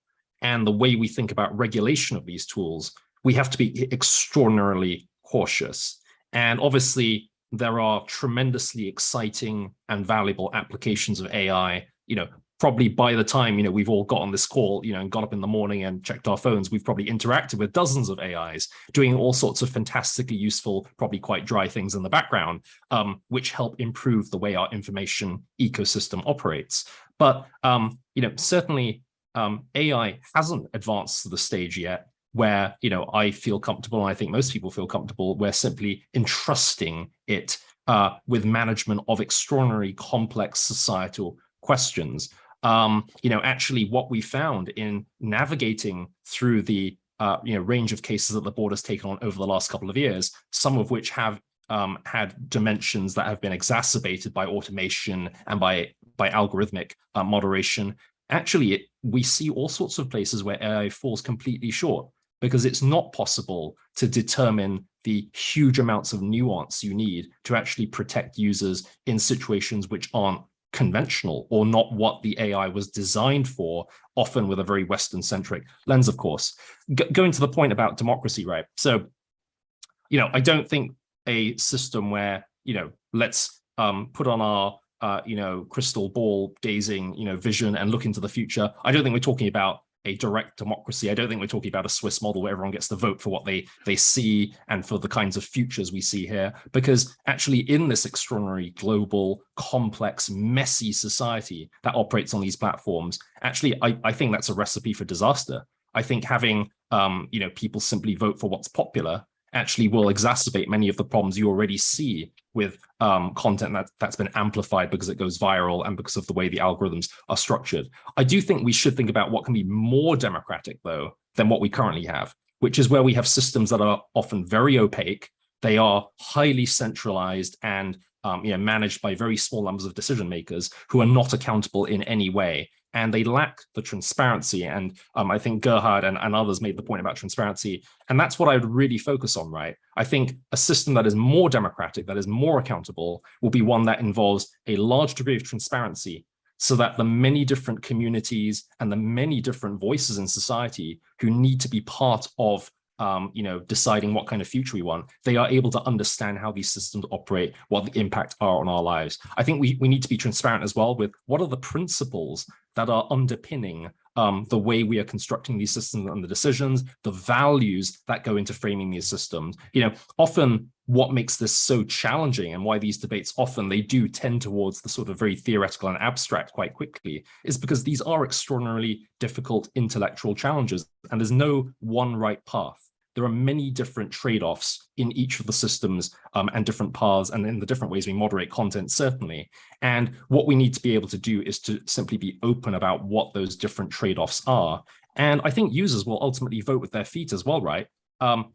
and the way we think about regulation of these tools, we have to be extraordinarily cautious. And obviously, there are tremendously exciting and valuable applications of AI. You know, probably by the time, you know, we've all got on this call, you know, and got up in the morning and checked our phones, we've probably interacted with dozens of AIs doing all sorts of fantastically useful, probably quite dry things in the background, which help improve the way our information ecosystem operates. But, you know, certainly AI hasn't advanced to the stage yet where, you know, I feel comfortable, and I think most people feel comfortable, we're simply entrusting it with management of extraordinarily complex societal questions. You know, actually what we found in navigating through the you know, range of cases that the board has taken on over the last couple of years, some of which have had dimensions that have been exacerbated by automation and by algorithmic moderation. Actually, we see all sorts of places where AI falls completely short because it's not possible to determine the huge amounts of nuance you need to actually protect users in situations which aren't conventional or not what the AI was designed for, often with a very Western-centric lens, of course. Going to the point about democracy, right? So, you know, I don't think a system where, you know, let's put on our, you know, crystal ball gazing, you know, vision and look into the future. I don't think we're talking about a direct democracy. I don't think we're talking about a Swiss model where everyone gets to vote for what they see and for the kinds of futures we see here, because actually in this extraordinary global, complex, messy society that operates on these platforms, actually, I think that's a recipe for disaster. I think having you know, people simply vote for what's popular actually will exacerbate many of the problems you already see with content that's been amplified because it goes viral and because of the way the algorithms are structured. I do think we should think about what can be more democratic, though, than what we currently have, which is where we have systems that are often very opaque. They are highly centralized and you know, managed by very small numbers of decision makers who are not accountable in any way. And they lack the transparency. And I think Gerhard and others made the point about transparency. And that's what I would really focus on, right? I think a system that is more democratic, that is more accountable, will be one that involves a large degree of transparency so that the many different communities and the many different voices in society who need to be part of you know, deciding what kind of future we want, they are able to understand how these systems operate, what the impact are on our lives. I think we need to be transparent as well with what are the principles that are underpinning the way we are constructing these systems and the decisions, the values that go into framing these systems. You know, often what makes this so challenging and why these debates often they do tend towards the sort of very theoretical and abstract quite quickly is because these are extraordinarily difficult intellectual challenges and there's no one right path. There are many different trade-offs in each of the systems and different paths and in the different ways we moderate content, certainly. And what we need to be able to do is to simply be open about what those different trade-offs are. And I think users will ultimately vote with their feet as well, right?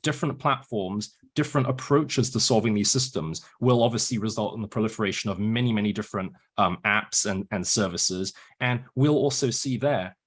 Different platforms, different approaches to solving these systems will obviously result in the proliferation of many, many different apps and services. And we'll also see there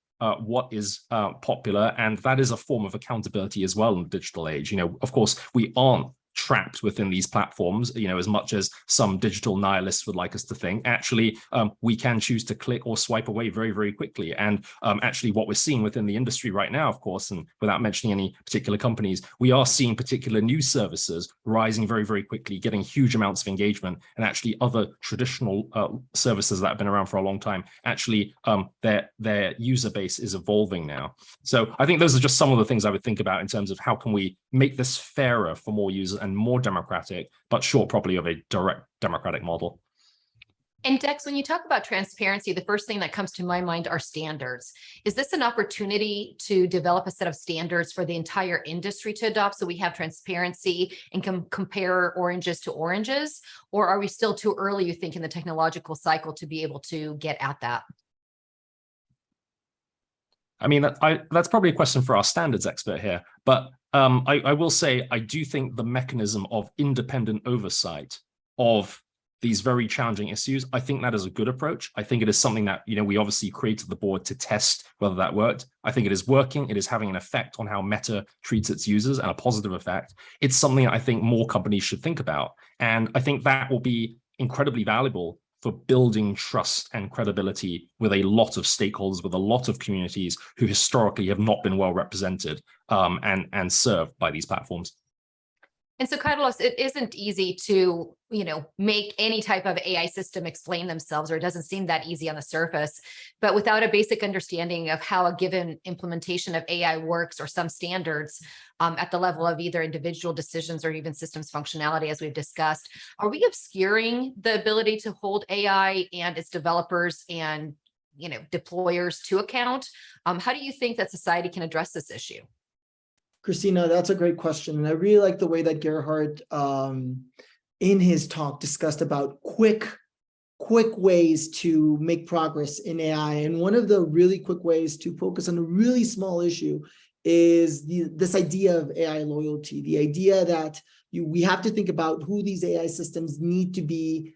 what is popular, and that is a form of accountability as well in the digital age. You know, of course, we aren't trapped within these platforms, you know, as much as some digital nihilists would like us to think. Actually, we can choose to click or swipe away very, very quickly. And actually what we're seeing within the industry right now, of course, and without mentioning any particular companies, we are seeing particular news services rising very, very quickly, getting huge amounts of engagement, and actually other traditional services that have been around for a long time, actually their user base is evolving now. So I think those are just some of the things I would think about in terms of how can we make this fairer for more users and more democratic, but short probably of a direct democratic model. And Dex, when you talk about transparency, the first thing that comes to my mind are standards. Is this an opportunity to develop a set of standards for the entire industry to adopt so we have transparency and can compare oranges to oranges? Or are we still too early, you think, in the technological cycle to be able to get at that? I mean, that's probably a question for our standards expert here, but I will say, I do think the mechanism of independent oversight of these very challenging issues, I think that is a good approach. I think it is something that, you know, we obviously created the board to test whether that worked. I think it is working. It is having an effect on how Meta treats its users, and a positive effect. It's something I think more companies should think about. And I think that will be incredibly valuable for building trust and credibility with a lot of stakeholders, with a lot of communities who historically have not been well represented and served by these platforms. And so, Carlos, it isn't easy to, you know, make any type of AI system explain themselves, or it doesn't seem that easy on the surface. But without a basic understanding of how a given implementation of AI works, or some standards at the level of either individual decisions or even systems functionality, as we've discussed, are we obscuring the ability to hold AI and its developers and, you know, deployers to account? How do you think that society can address this issue? Kristina, that's a great question. And I really like the way that Gerhard in his talk discussed about quick ways to make progress in AI. And one of the really quick ways to focus on a really small issue is this idea of AI loyalty, the idea that we have to think about who these AI systems need to be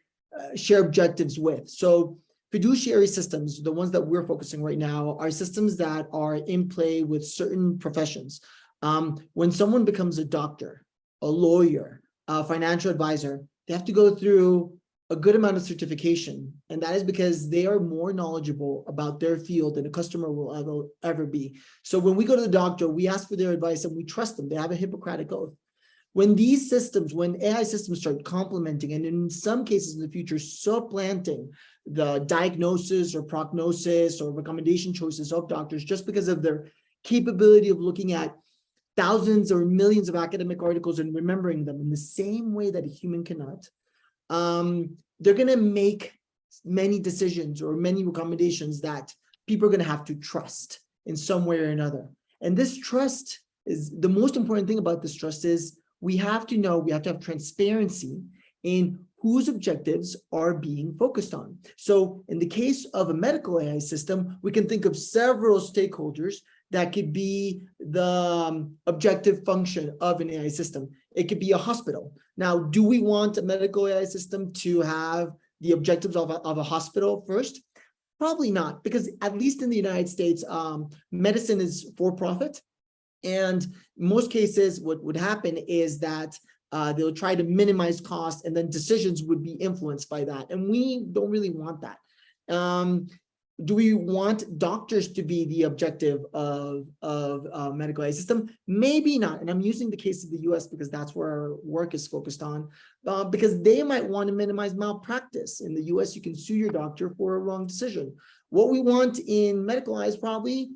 share objectives with. So fiduciary systems, the ones that we're focusing right now, are systems that are in play with certain professions. When someone becomes a doctor, a lawyer, a financial advisor, they have to go through a good amount of certification. And that is because they are more knowledgeable about their field than a customer will ever be. So when we go to the doctor, we ask for their advice and we trust them. They have a Hippocratic oath. When these systems, when AI systems start complementing, and in some cases in the future, supplanting the diagnosis or prognosis or recommendation choices of doctors just because of their capability of looking at thousands or millions of academic articles and remembering them in the same way that a human cannot, they're going to make many decisions or many recommendations that people are going to have to trust in some way or another. And this trust is the most important thing about this trust is we have to know, we have to have transparency in whose objectives are being focused on. So in the case of a medical AI system, we can think of several stakeholders that could be the objective function of an AI system. It could be a hospital. Now, do we want a medical AI system to have the objectives of a hospital first? Probably not, because at least in the United States, medicine is for profit. And in most cases, what would happen is that they'll try to minimize costs, and then decisions would be influenced by that. And we don't really want that. Do we want doctors to be the objective of medical AI system? Maybe not. And I'm using the case of the US because that's where our work is focused on, because they might want to minimize malpractice. In the US, you can sue your doctor for a wrong decision. What we want in medical AI is probably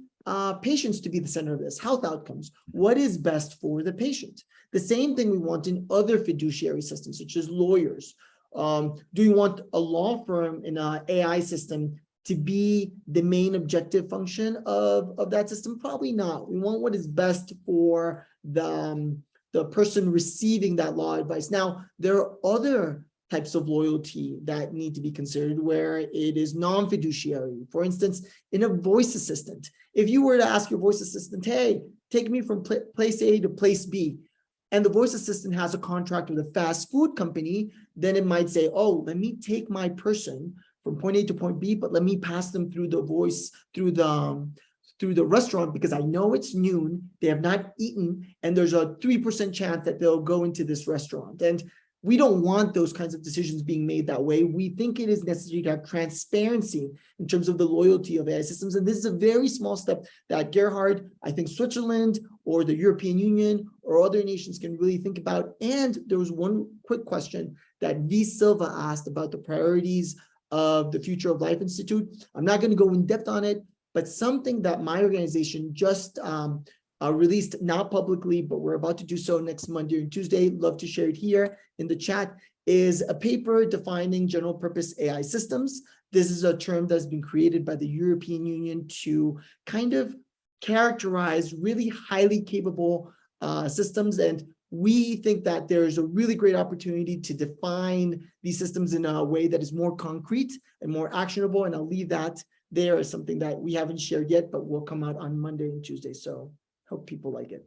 patients to be the center of this, health outcomes. What is best for the patient? The same thing we want in other fiduciary systems, such as lawyers. Do you want a law firm in an AI system to be the main objective function of that system? Probably not. We want what is best for the person receiving that law advice. Now, there are other types of loyalty that need to be considered where it is non-fiduciary. For instance, in a voice assistant, if you were to ask your voice assistant, hey, take me from place A to place B, and the voice assistant has a contract with a fast food company, then it might say, oh, let me take my person from point A to point B, but let me pass them through the voice, through through the restaurant because I know it's noon, they have not eaten, and there's a 3% chance that they'll go into this restaurant. And we don't want those kinds of decisions being made that way. We think it is necessary to have transparency in terms of the loyalty of AI systems. And this is a very small step that Gerhard, I think Switzerland or the European Union or other nations can really think about. And there was one quick question that V. Silva asked about the priorities of the Future of Life Institute. I'm not going to go in depth on it, but something that my organization just released, not publicly, but we're about to do so next Monday and Tuesday, love to share it here in the chat, is a paper defining general purpose AI systems. This is a term that's been created by the European Union to kind of characterize really highly capable systems. And we think that there's a really great opportunity to define these systems in a way that is more concrete and more actionable. And I'll leave that there as something that we haven't shared yet, but will come out on Monday and Tuesday. So hope people like it.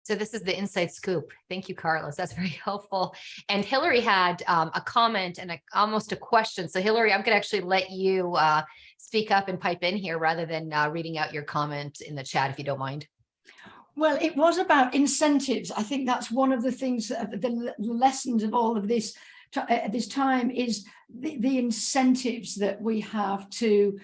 So this is the inside scoop. Thank you, Carlos. That's very helpful. And Hilary had a comment and almost a question. So Hilary, I'm going to actually let you speak up and pipe in here rather than reading out your comment in the chat, if you don't mind. Well, it was about incentives. I think that's one of the things, the lessons of all of this at this time is the incentives that we have to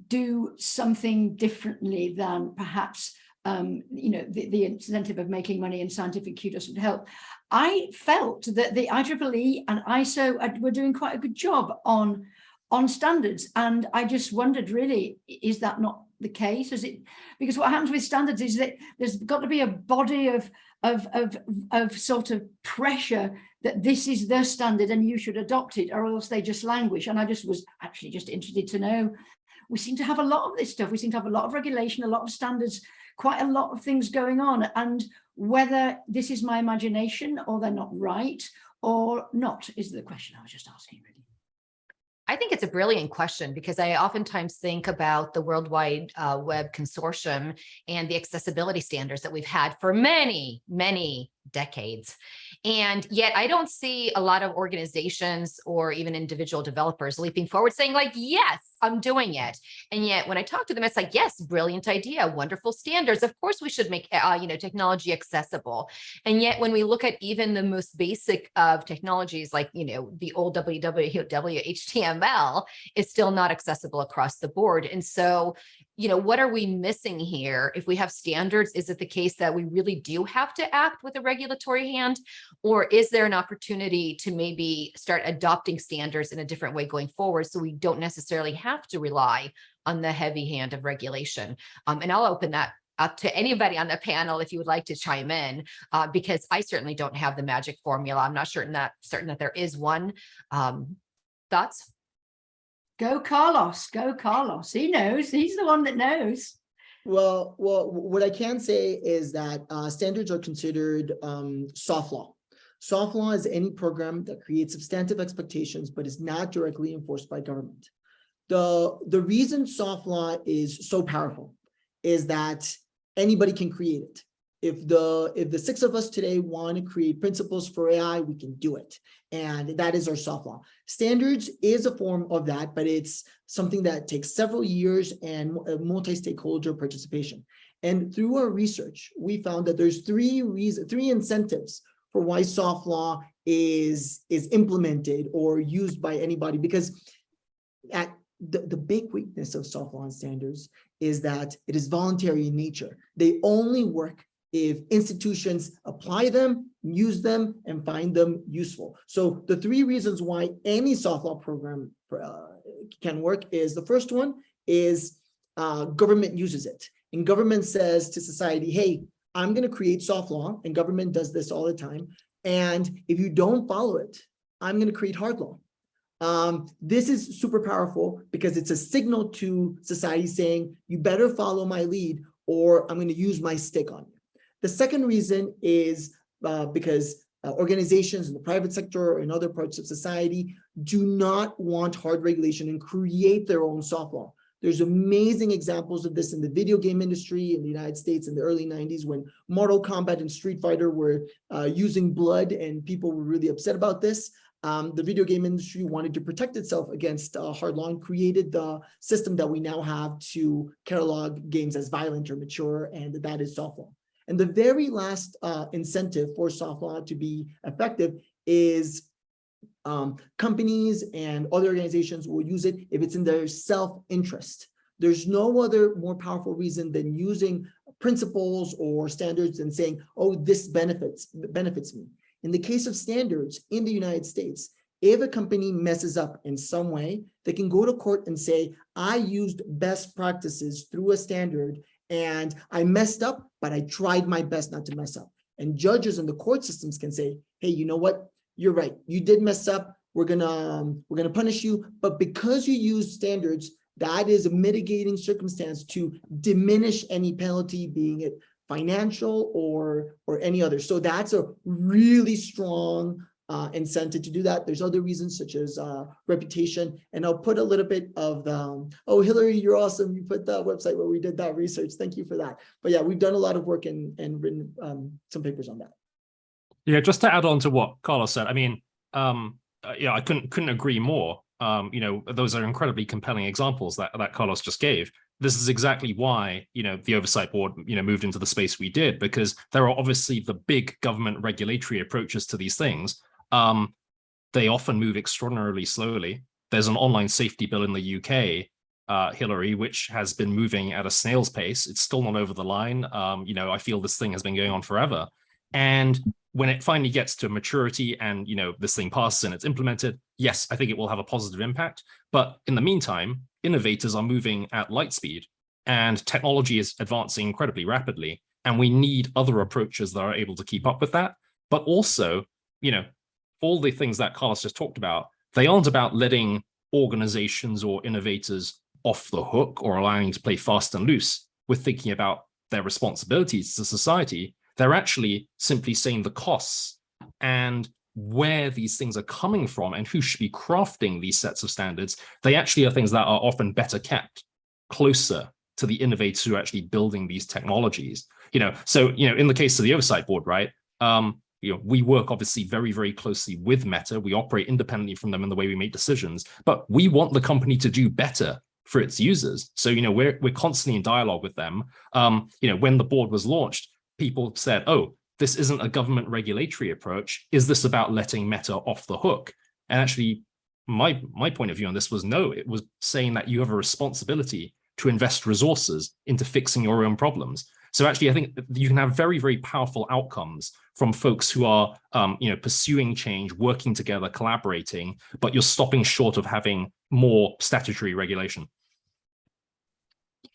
do something differently than perhaps the incentive of making money in scientific kudos would help. I felt that the IEEE and ISO were doing quite a good job on standards, and I just wondered, really, is that not the case? Is it because what happens with standards is that there's got to be a body of sort of pressure that this is the standard and you should adopt it, or else they just languish. And I just was actually just interested to know. We seem to have a lot of this stuff. We seem to have a lot of regulation, a lot of standards, quite a lot of things going on, and whether this is my imagination or they're not right or not is the question I was just asking, really. I think it's a brilliant question because I oftentimes think about the World Wide Web Consortium and the accessibility standards that we've had for many, many decades. And yet I don't see a lot of organizations or even individual developers leaping forward saying like, yes, I'm doing it. And yet when I talk to them, it's like, yes, brilliant idea, wonderful standards. Of course, we should make technology accessible. And yet when we look at even the most basic of technologies like, the old www HTML is still not accessible across the board. And so, what are we missing here? If we have standards, is it the case that we really do have to act with a regulatory hand? Or is there an opportunity to maybe start adopting standards in a different way going forward so we don't necessarily have to rely on the heavy hand of regulation? And I'll open that up to anybody on the panel if you would like to chime in, because I certainly don't have the magic formula. I'm not certain that there is one. Thoughts? Go Carlos, go Carlos. He knows, he's the one that knows. Well, what I can say is that standards are considered soft law. Soft law is any program that creates substantive expectations, but is not directly enforced by government. The reason soft law is so powerful is that anybody can create it. If the six of us today want to create principles for AI, we can do it. And that is our soft law. Standards is a form of that, but it's something that takes several years and multi-stakeholder participation. And through our research, we found that there's three incentives for why soft law is implemented or used by anybody, because at the big weakness of soft law and standards is that it is voluntary in nature. They only work if institutions apply them, use them, and find them useful. So the three reasons why any soft law program can work is, the first one is government uses it. And government says to society, hey, I'm going to create soft law, and government does this all the time. And if you don't follow it, I'm going to create hard law. This is super powerful because it's a signal to society saying, you better follow my lead or I'm going to use my stick on you. The second reason is because organizations in the private sector or in other parts of society do not want hard regulation and create their own soft law. There's amazing examples of this in the video game industry in the United States in the early 90s when Mortal Kombat and Street Fighter were using blood and people were really upset about this. The video game industry wanted to protect itself against hard law and created the system that we now have to catalog games as violent or mature, and that is soft law. And the very last incentive for soft law to be effective is companies and other organizations will use it if it's in their self-interest. There's no other more powerful reason than using principles or standards and saying, oh, this benefits me. In the case of standards in the United States, if a company messes up in some way, they can go to court and say, I used best practices through a standard and I messed up, but I tried my best not to mess up. And judges in the court systems can say, hey, you know what? You're right. You did mess up. We're gonna punish you. But because you use standards, that is a mitigating circumstance to diminish any penalty, being it financial or any other. So that's a really strong incentive to do that. There's other reasons such as reputation. And I'll put a little bit of the, oh, Hilary, you're awesome. You put the website where we did that research. Thank you for that. But yeah, we've done a lot of work and written some papers on that. Yeah, just to add on to what Carlos said, I mean, yeah, I couldn't agree more. You know, those are incredibly compelling examples that Carlos just gave. This is exactly why, you know, the Oversight Board, you know, moved into the space we did, because there are obviously the big government regulatory approaches to these things. They often move extraordinarily slowly. There's an online safety bill in the UK, Hilary, which has been moving at a snail's pace. It's still not over the line. You know, I feel this thing has been going on forever. And when it finally gets to maturity and, you know, this thing passes and it's implemented, yes, I think it will have a positive impact. But in the meantime, innovators are moving at light speed and technology is advancing incredibly rapidly. And we need other approaches that are able to keep up with that. But also, you know, all the things that Carlos just talked about, they aren't about letting organizations or innovators off the hook or allowing to play fast and loose with thinking about their responsibilities to society. They're actually simply saying the costs and where these things are coming from and who should be crafting these sets of standards. They actually are things that are often better kept closer to the innovators who are actually building these technologies. You know, so, you know, in the case of the Oversight Board, right, you know, we work obviously very, very closely with Meta. We operate independently from them in the way we make decisions, but we want the company to do better for its users. So, you know, we're constantly in dialogue with them. You know, when the board was launched, people said, oh, this isn't a government regulatory approach. Is this about letting Meta off the hook? And actually, my point of view on this was no, it was saying that you have a responsibility to invest resources into fixing your own problems. So actually, I think you can have very, very powerful outcomes from folks who are, you know, pursuing change, working together, collaborating, but you're stopping short of having more statutory regulation.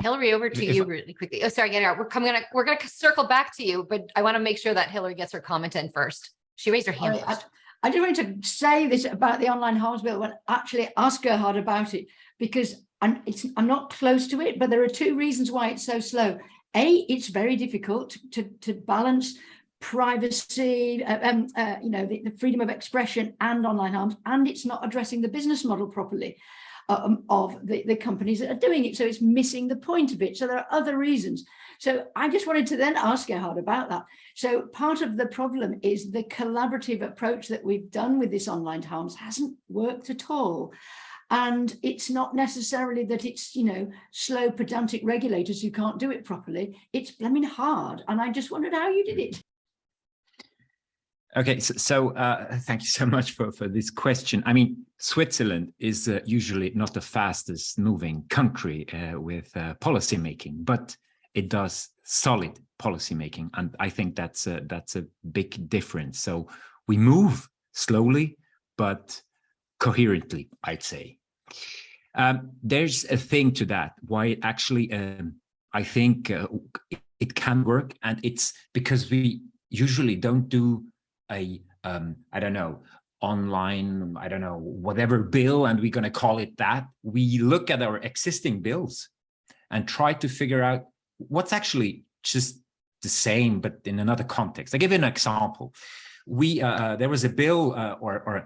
Hilary, over to you really quickly. Oh, sorry, Gerhard. We're gonna circle back to you, but I want to make sure that Hilary gets her comment in first. She raised her hand. I just wanted to say this about the online harms bill when actually ask Gerhard about it, because I'm not close to it, but there are two reasons why it's so slow. A, it's very difficult to balance privacy, you know, the freedom of expression and online harms, and it's not addressing the business model properly of the companies that are doing it. So it's missing the point a bit. So there are other reasons. So I just wanted to then ask Gerhard about that. So part of the problem is the collaborative approach that we've done with this online harms hasn't worked at all. And it's not necessarily that it's, you know, slow, pedantic regulators who can't do it properly. It's blooming hard. And I just wondered how you did it. Okay, so thank you so much for this question. I mean, Switzerland is usually not the fastest moving country with policy making, but it does solid policy making, and I think that's a big difference. So we move slowly, but coherently, I'd say. There's a thing to that why it actually I think it can work, and it's because we usually don't do a I don't know, online, I don't know, whatever bill, and we're going to call it that. We look at our existing bills and try to figure out what's actually just the same, but in another context. I'll give you an example. There was a bill or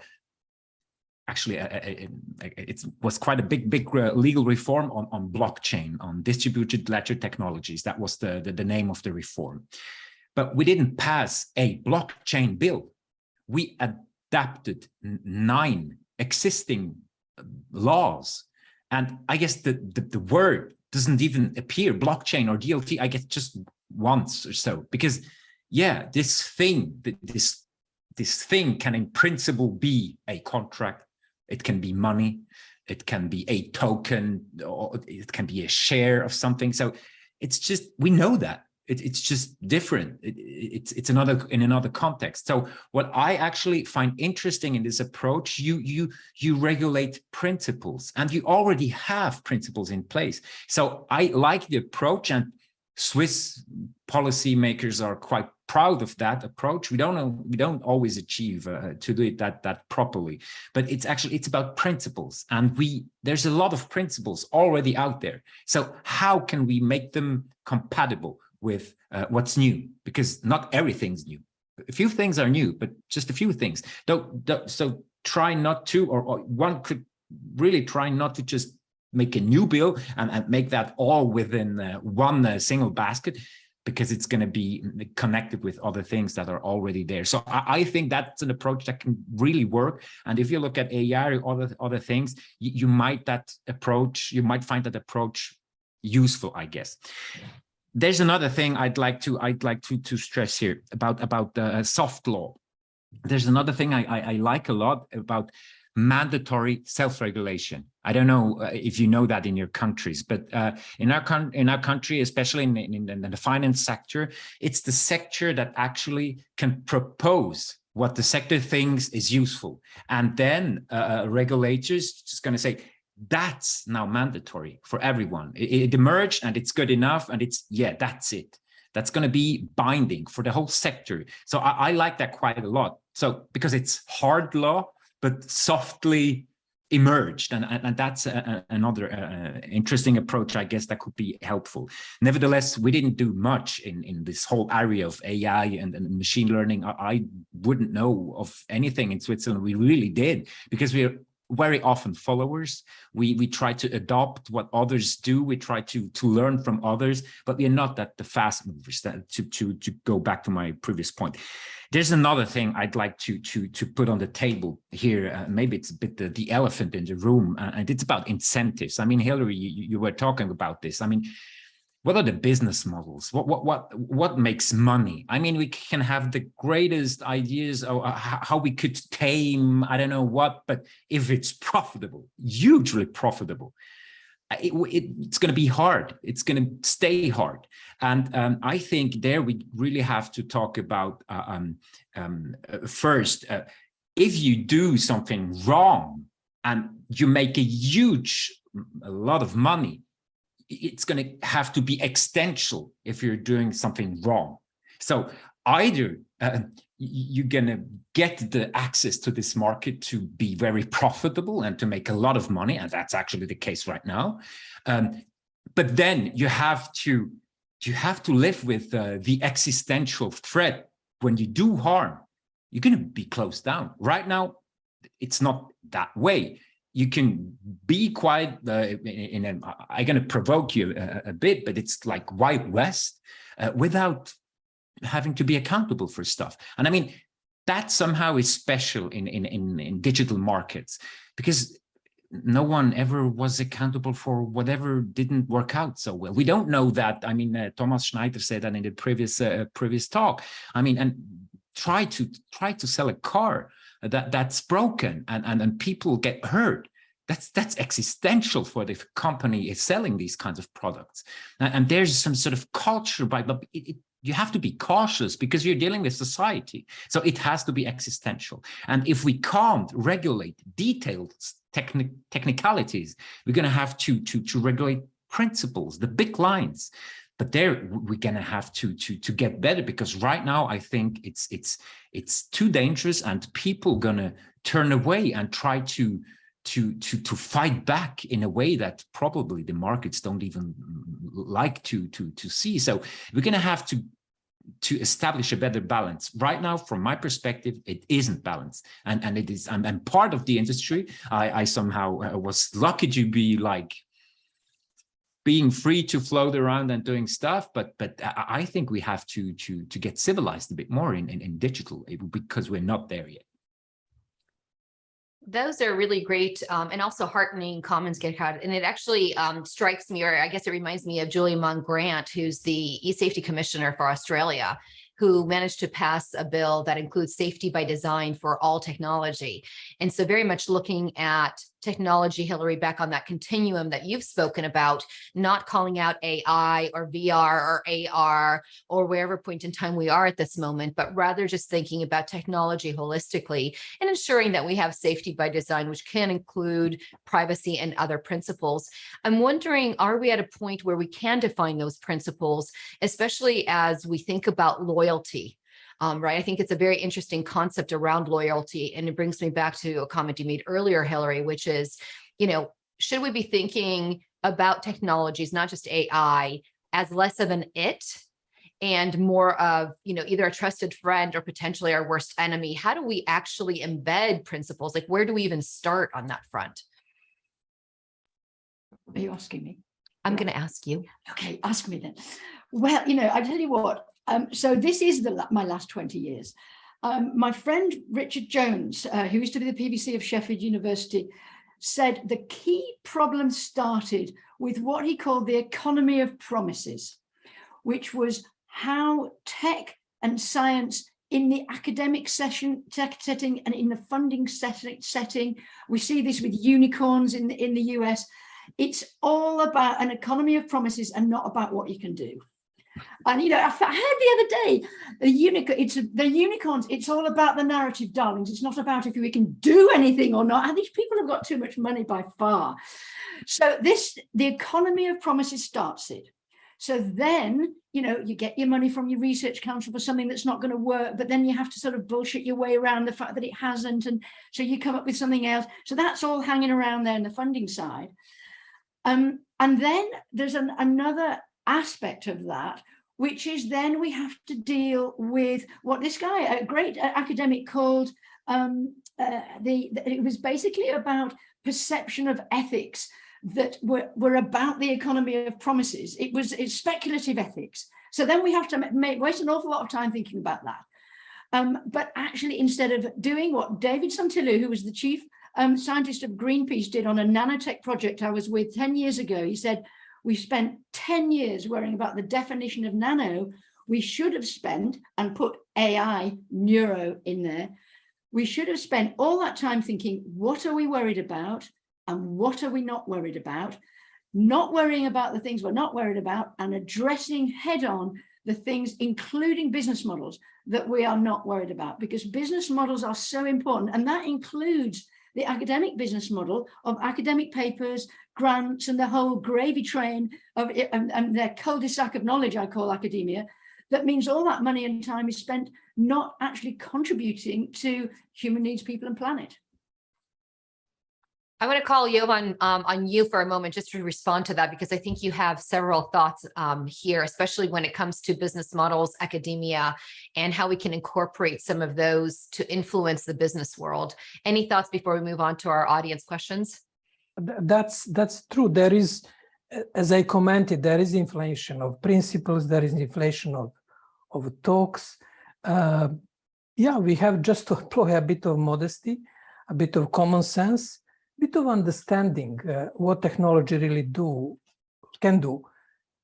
actually it was quite a big legal reform on blockchain, on distributed ledger technologies. That was the name of the reform. But we didn't pass a blockchain bill. We adapted 9 existing laws. And I guess the word doesn't even appear, blockchain or DLT, I guess just once or so, because yeah, this thing can in principle be a contract. It can be money, it can be a token, or it can be a share of something. So it's just, we know that. It's just different. It's in another context. So what I actually find interesting in this approach, you regulate principles, and you already have principles in place. So I like the approach, and Swiss policymakers are quite proud of that approach. We don't always achieve to do it that properly, but it's about principles, and there's a lot of principles already out there. So how can we make them compatible with what's new? Because not everything's new. A few things are new, but just a few things. So try not to, or one could really try not to just make a new bill and make that all within one single basket, because it's going to be connected with other things that are already there. So I think that's an approach that can really work. And if you look at AI or other things, you might find that approach useful, I guess. There's another thing I'd like to stress here about soft law. There's another thing I like a lot about mandatory self-regulation. I don't know if you know that in your countries, but in our country, especially in the finance sector, it's the sector that actually can propose what the sector thinks is useful, and then regulators just going to say, that's now mandatory for everyone. It emerged and it's good enough, and that's it. That's going to be binding for the whole sector. So I like that quite a lot. So because it's hard law, but softly emerged, and that's another interesting approach, I guess, that could be helpful. Nevertheless, we didn't do much in this whole area of AI and machine learning. I wouldn't know of anything in Switzerland. We really did, because we're very often followers. We try to adopt what others do. We try to learn from others, but we're not the fast movers. To go back to my previous point, there's another thing I'd like to put on the table here. Maybe it's a bit the elephant in the room, and it's about incentives. I mean, Hilary, you were talking about this. I mean, what are the business models? What makes money? I mean, we can have the greatest ideas of how we could tame, I don't know what, but if it's profitable, hugely profitable, it's going to be hard. It's going to stay hard. And I think there we really have to talk about first, if you do something wrong and you make a lot of money, it's going to have to be existential if you're doing something wrong. So either you're going to get the access to this market to be very profitable and to make a lot of money, and that's actually the case right now. But then you have to live with the existential threat. When you do harm, you're going to be closed down. Right now, it's not that way. You can be quite, I'm going to provoke you a bit, but it's like Wild West without having to be accountable for stuff. And I mean, that somehow is special in digital markets, because no one ever was accountable for whatever didn't work out so well. We don't know that. I mean, Thomas Schneider said that in the previous talk. I mean, and try to sell a car that's broken and people get hurt. That's existential for the company is selling these kinds of products. And there's some sort of culture, but you have to be cautious because you're dealing with society. So it has to be existential. And if we can't regulate detailed technicalities, we're going to have to regulate principles, the big lines. But there we're going to have to get better, because right now I think it's too dangerous, and people going to turn away and try to fight back in a way that probably the markets don't even like to see. So we're going to have to establish a better balance. Right now, from my perspective, it isn't balanced, and it is. I'm part of the industry. I somehow was lucky to be like being free to float around and doing stuff, but I think we have to get civilized a bit more in digital, because we're not there yet. Those are really great and also heartening comments, Gerhard. And it actually strikes me, or I guess it reminds me of Julie Grant, who's the e-safety commissioner for Australia, who managed to pass a bill that includes safety by design for all technology. And so very much looking at technology, Hilary, back on that continuum that you've spoken about, not calling out AI or VR or AR or wherever point in time we are at this moment, but rather just thinking about technology holistically and ensuring that we have safety by design, which can include privacy and other principles. I'm wondering, are we at a point where we can define those principles, especially as we think about loyalty? Right. I think it's a very interesting concept around loyalty. And it brings me back to a comment you made earlier, Hilary, which is, should we be thinking about technologies, not just AI, as less of an it and more of, either a trusted friend or potentially our worst enemy? How do we actually embed principles? Like, where do we even start on that front? Are you asking me? I'm going to ask you. Okay, ask me then. Well, I tell you what, so this is my last 20 years. My friend Richard Jones, who used to be the PVC of Sheffield University, said the key problem started with what he called the economy of promises, which was how tech and science in the academic setting and in the funding setting, we see this with unicorns in the US. It's all about an economy of promises and not about what you can do. And I heard the other day, the unicorns, it's all about the narrative, darlings. It's not about if we can do anything or not. And these people have got too much money by far. So the economy of promises starts it. So then, you get your money from your research council for something that's not going to work, but then you have to sort of bullshit your way around the fact that it hasn't. And so you come up with something else. So that's all hanging around there in the funding side. And then there's another aspect of that, which is then we have to deal with what this guy, a great academic, called it was basically about perception of ethics that were about the economy of promises. It's speculative ethics. So then we have to waste an awful lot of time thinking about that. But actually, instead of doing what David Santillu, who was the chief scientist of Greenpeace, did on a nanotech project I was with 10 years ago, he said, we spent 10 years worrying about the definition of nano. We should have spent, and put AI, neuro in there, we should have spent all that time thinking, what are we worried about and what are we not worried about? Not worrying about the things we're not worried about and addressing head on the things, including business models, that we are not worried about, because business models are so important. And that includes the academic business model of academic papers, grants, and the whole gravy train of it, and their cul-de-sac of knowledge, I call academia. That means all that money and time is spent not actually contributing to human needs, people, and planet. I want to call Jovan on you for a moment just to respond to that, because I think you have several thoughts here, especially when it comes to business models, academia, and how we can incorporate some of those to influence the business world. Any thoughts before we move on to our audience questions? That's true. There is, as I commented, there is inflation of principles, there is inflation of talks. Yeah, we have just to employ a bit of modesty, a bit of common sense, bit of understanding what technology really can do.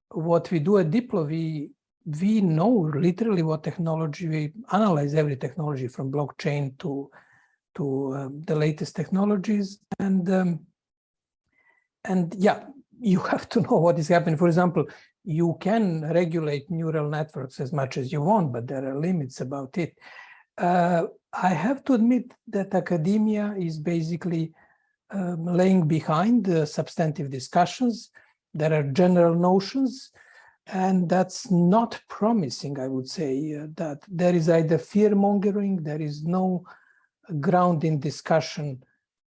What we do at Diplo, we know literally what technology, we analyze every technology from blockchain to the latest technologies, and yeah, you have to know what is happening. For example, you can regulate neural networks as much as you want, but there are limits about it. I have to admit that academia is basically laying behind the substantive discussions. There are general notions, and that's not promising, I would say, that there is either fear-mongering, there is no ground in discussion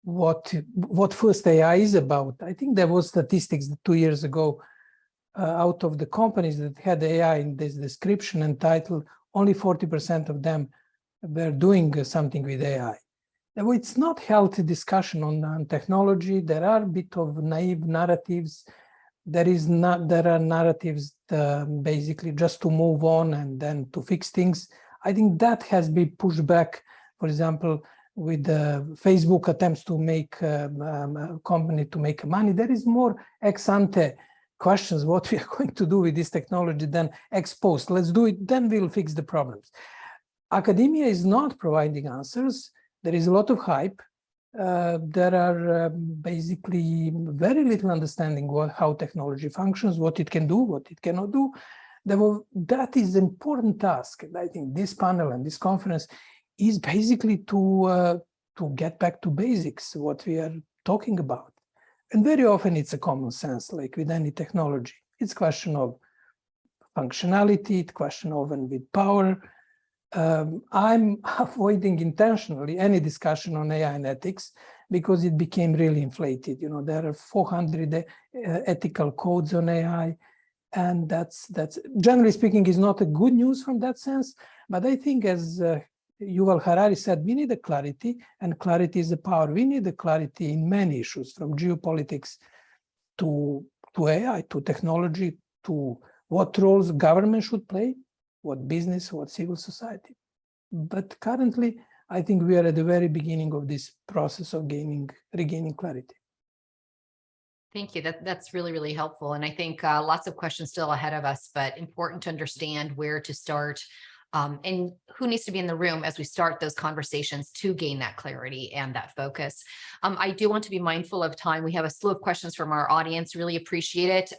what first AI is about. I think there was statistics 2 years ago out of the companies that had AI in this description and title, only 40% of them were doing something with AI. Now, it's not healthy discussion on technology. There are a bit of naive narratives. There are narratives basically just to move on and then to fix things. I think that has been pushed back. For example, Facebook attempts to make a company to make money. There is more ex ante questions what we are going to do with this technology than ex post. Let's do it, then we'll fix the problems. Academia is not providing answers. There is a lot of hype. There are basically very little understanding how technology functions, what it can do, what it cannot do. That is an important task. And I think this panel and this conference is basically to get back to basics, what we are talking about. And very often it's a common sense, like with any technology. It's a question of functionality, it's a question of and with power. I'm avoiding intentionally any discussion on AI and ethics because it became really inflated. You know, there are 400 ethical codes on AI, and that's generally speaking is not a good news from that sense. But I think, as Yuval Harari said, we need a clarity, and clarity is a power. We need a clarity in many issues, from geopolitics to AI, to technology, to what roles government should play, what business, what civil society. But currently, I think we are at the very beginning of this process of regaining clarity. Thank you. That's really, really helpful. And I think lots of questions still ahead of us, but important to understand where to start and who needs to be in the room as we start those conversations to gain that clarity and that focus. I do want to be mindful of time. We have a slew of questions from our audience, really appreciate it.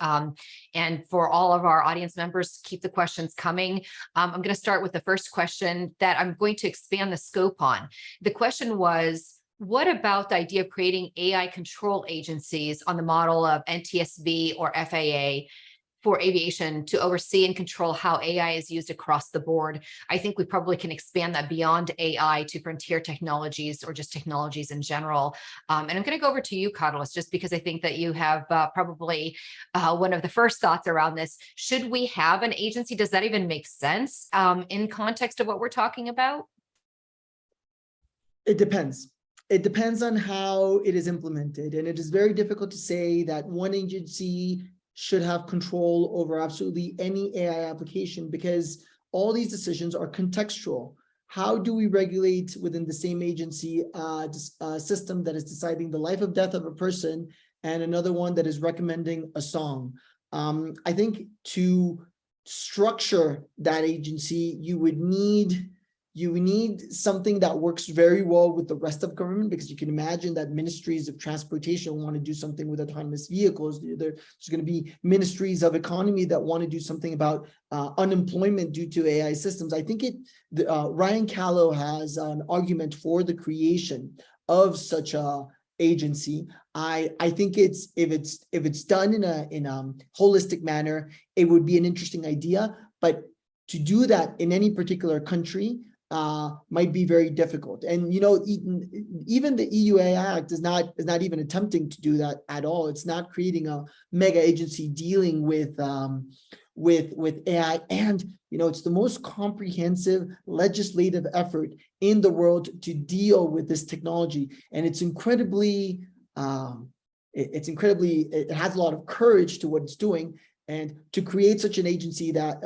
And for all of our audience members, keep the questions coming. I'm going to start with the first question that I'm going to expand the scope on. The question was, what about the idea of creating AI control agencies on the model of NTSB or FAA for aviation to oversee and control how AI is used across the board? I think we probably can expand that beyond AI to frontier technologies or just technologies in general. And I'm going to go over to you, Carlos, just because I think that you have probably one of the first thoughts around this. Should we have an agency? Does that even make sense in context of what we're talking about? It depends. It depends on how it is implemented. And it is very difficult to say that one agency should have control over absolutely any AI application, because all these decisions are contextual. How do we regulate within the same agency a system that is deciding the life or death of a person and another one that is recommending a song? I think to structure that agency, you would need something that works very well with the rest of government, because you can imagine that ministries of transportation want to do something with autonomous vehicles. There's going to be ministries of economy that want to do something about unemployment due to AI systems. I think Ryan Callow has an argument for the creation of such a agency. I think if it's done in a holistic manner, it would be an interesting idea. But to do that in any particular country might be very difficult. And even the EU AI Act is not even attempting to do that at all. It's not creating a mega agency dealing with AI. And it's the most comprehensive legislative effort in the world to deal with this technology. And it has a lot of courage to what it's doing. And to create such an agency that,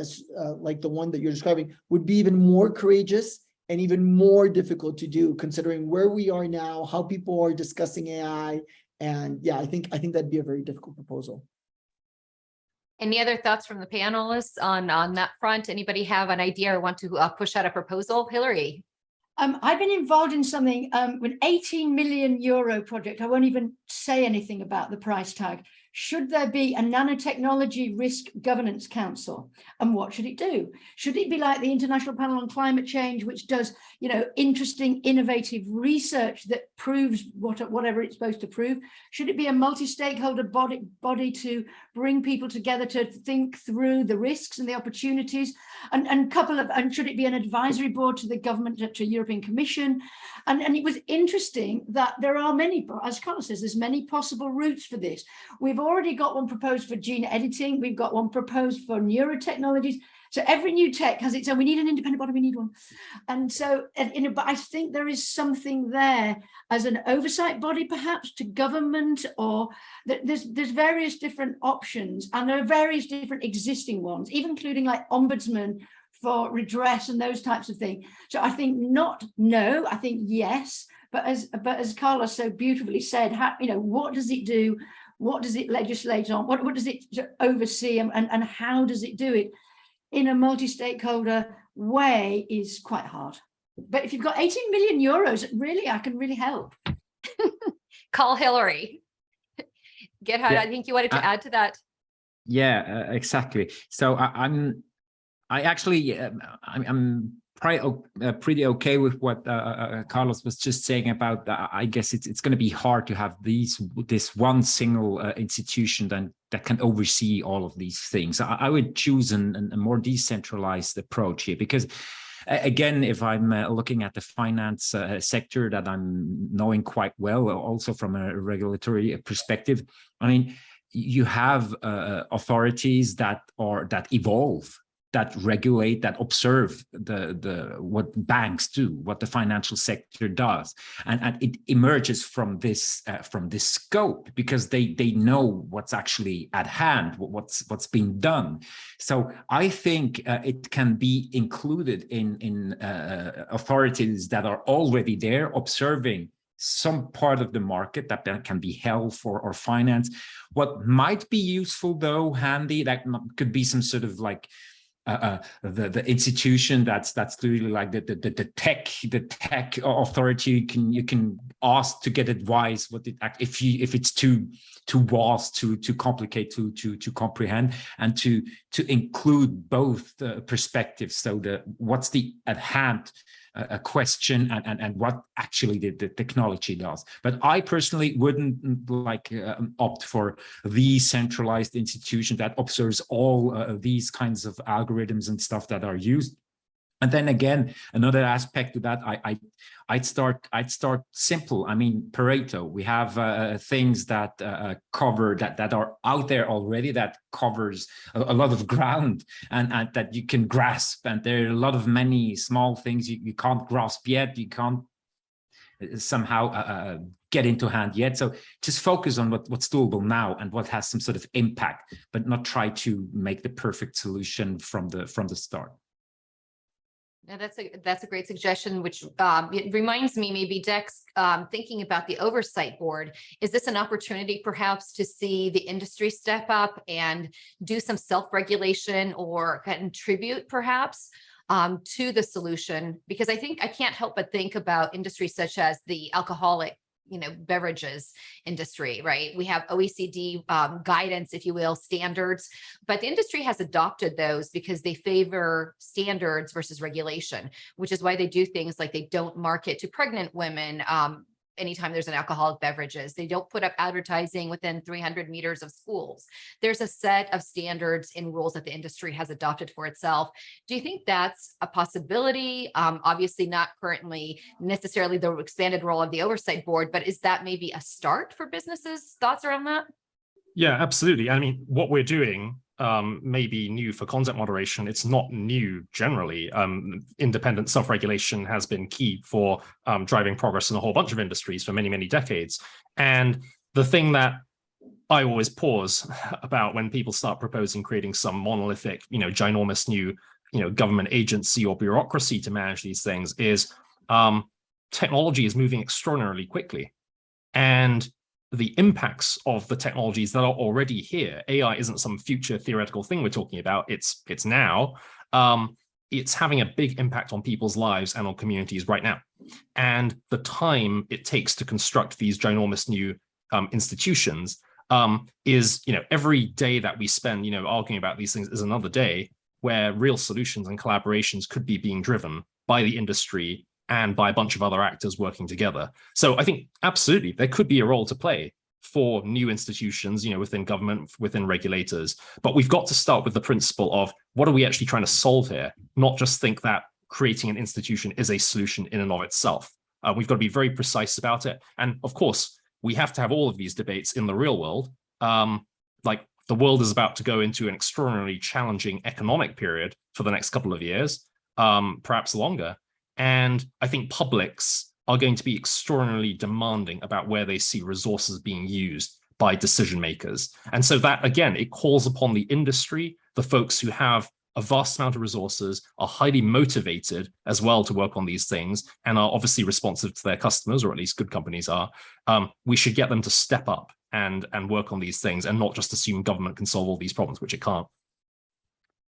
like the one that you're describing, would be even more courageous and even more difficult to do, considering where we are now, how people are discussing AI. And yeah, I think that'd be a very difficult proposal. Any other thoughts from the panelists on that front? Anybody have an idea or want to push out a proposal? Hilary? I've been involved in something, an 18 million euro project. I won't even say anything about the price tag. Should there be a nanotechnology risk governance council? And what should it do? Should it be like the International Panel on Climate Change, which does, interesting, innovative research that proves whatever it's supposed to prove? Should it be a multi-stakeholder body to bring people together to think through the risks and the opportunities? And should it be an advisory board to the government, to European Commission? And it was interesting that there are many, as Carlos says, there's many possible routes for this. We've already got one proposed for gene editing. We've got one proposed for neurotechnologies. So every new tech has its own. We need an independent body. We need one. And so, but I think there is something there as an oversight body, perhaps to government, or there's various different options, and there are various different existing ones, even including like ombudsman for redress and those types of things. So I think no, I think yes, But as Carlos so beautifully said, how, what does it do? What does it legislate on? What does it oversee, and how does it do it in a multi-stakeholder way is quite hard. But if you've got 18 million euros, really, I can really help. Call Hilary. Gerhard, Yeah. I think you wanted to add to that. Yeah, exactly. So I'm pretty okay with what Carlos was just saying about. I guess it's going to be hard to have this one single institution that can oversee all of these things. I would choose a more decentralized approach here, because again, if I'm looking at the finance sector that I'm knowing quite well, also from a regulatory perspective, I mean, you have authorities that evolve, that regulate, that observe what banks do, what the financial sector does, and it emerges from this scope, because they know what's actually at hand, what's being done. So I think it can be included in authorities that are already there, observing some part of the market that can be health or finance. What might be useful, though, handy, that could be some sort of like the institution that's really like the tech authority. You can ask to get advice if it's too vast, too complicated to comprehend, and to include both perspectives. So what's the at hand a question and what actually the technology does. But I personally wouldn't opt for the centralized institution that observes all these kinds of algorithms and stuff that are used. And then again, another aspect to that, I'd start simple. I mean, Pareto. We have things that cover that are out there already, that covers a lot of ground and that you can grasp. And there are a lot of many small things you can't grasp yet. You can't somehow get into hand yet. So just focus on what's doable now and what has some sort of impact, but not try to make the perfect solution from the start. Yeah, that's a great suggestion, which it reminds me, maybe Dex, thinking about the Oversight Board. Is this an opportunity perhaps to see the industry step up and do some self-regulation or contribute perhaps to the solution? Because I can't help but think about industries such as the alcoholic beverages industry, right? We have OECD guidance, if you will, standards, but the industry has adopted those because they favor standards versus regulation, which is why they do things like they don't market to pregnant women anytime there's an alcoholic beverages. They don't put up advertising within 300 meters of schools. There's a set of standards and rules that the industry has adopted for itself. Do you think that's a possibility? Obviously not currently necessarily the expanded role of the Oversight Board, but is that maybe a start for businesses? Thoughts around that? Yeah, absolutely. I mean, what we're doing may be new for content moderation. It's not new generally. Independent self-regulation has been key for driving progress in a whole bunch of industries for many, many decades. And the thing that I always pause about when people start proposing creating some monolithic, ginormous new, government agency or bureaucracy to manage these things is technology is moving extraordinarily quickly. And the impacts of the technologies that are already here. AI isn't some future theoretical thing we're talking about. It's now. It's having a big impact on people's lives and on communities right now. And the time it takes to construct these ginormous new institutions is, every day that we spend, arguing about these things is another day where real solutions and collaborations could be being driven by the industry and by a bunch of other actors working together. So I think absolutely there could be a role to play for new institutions, within government, within regulators. But we've got to start with the principle of what are we actually trying to solve here? Not just think that creating an institution is a solution in and of itself. We've got to be very precise about it. And of course, we have to have all of these debates in the real world. Like the world is about to go into an extraordinarily challenging economic period for the next couple of years, perhaps longer. And I think publics are going to be extraordinarily demanding about where they see resources being used by decision makers. And so that, again, it calls upon the industry, the folks who have a vast amount of resources, are highly motivated as well to work on these things, and are obviously responsive to their customers, or at least good companies are, we should get them to step up and work on these things and not just assume government can solve all these problems, which it can't.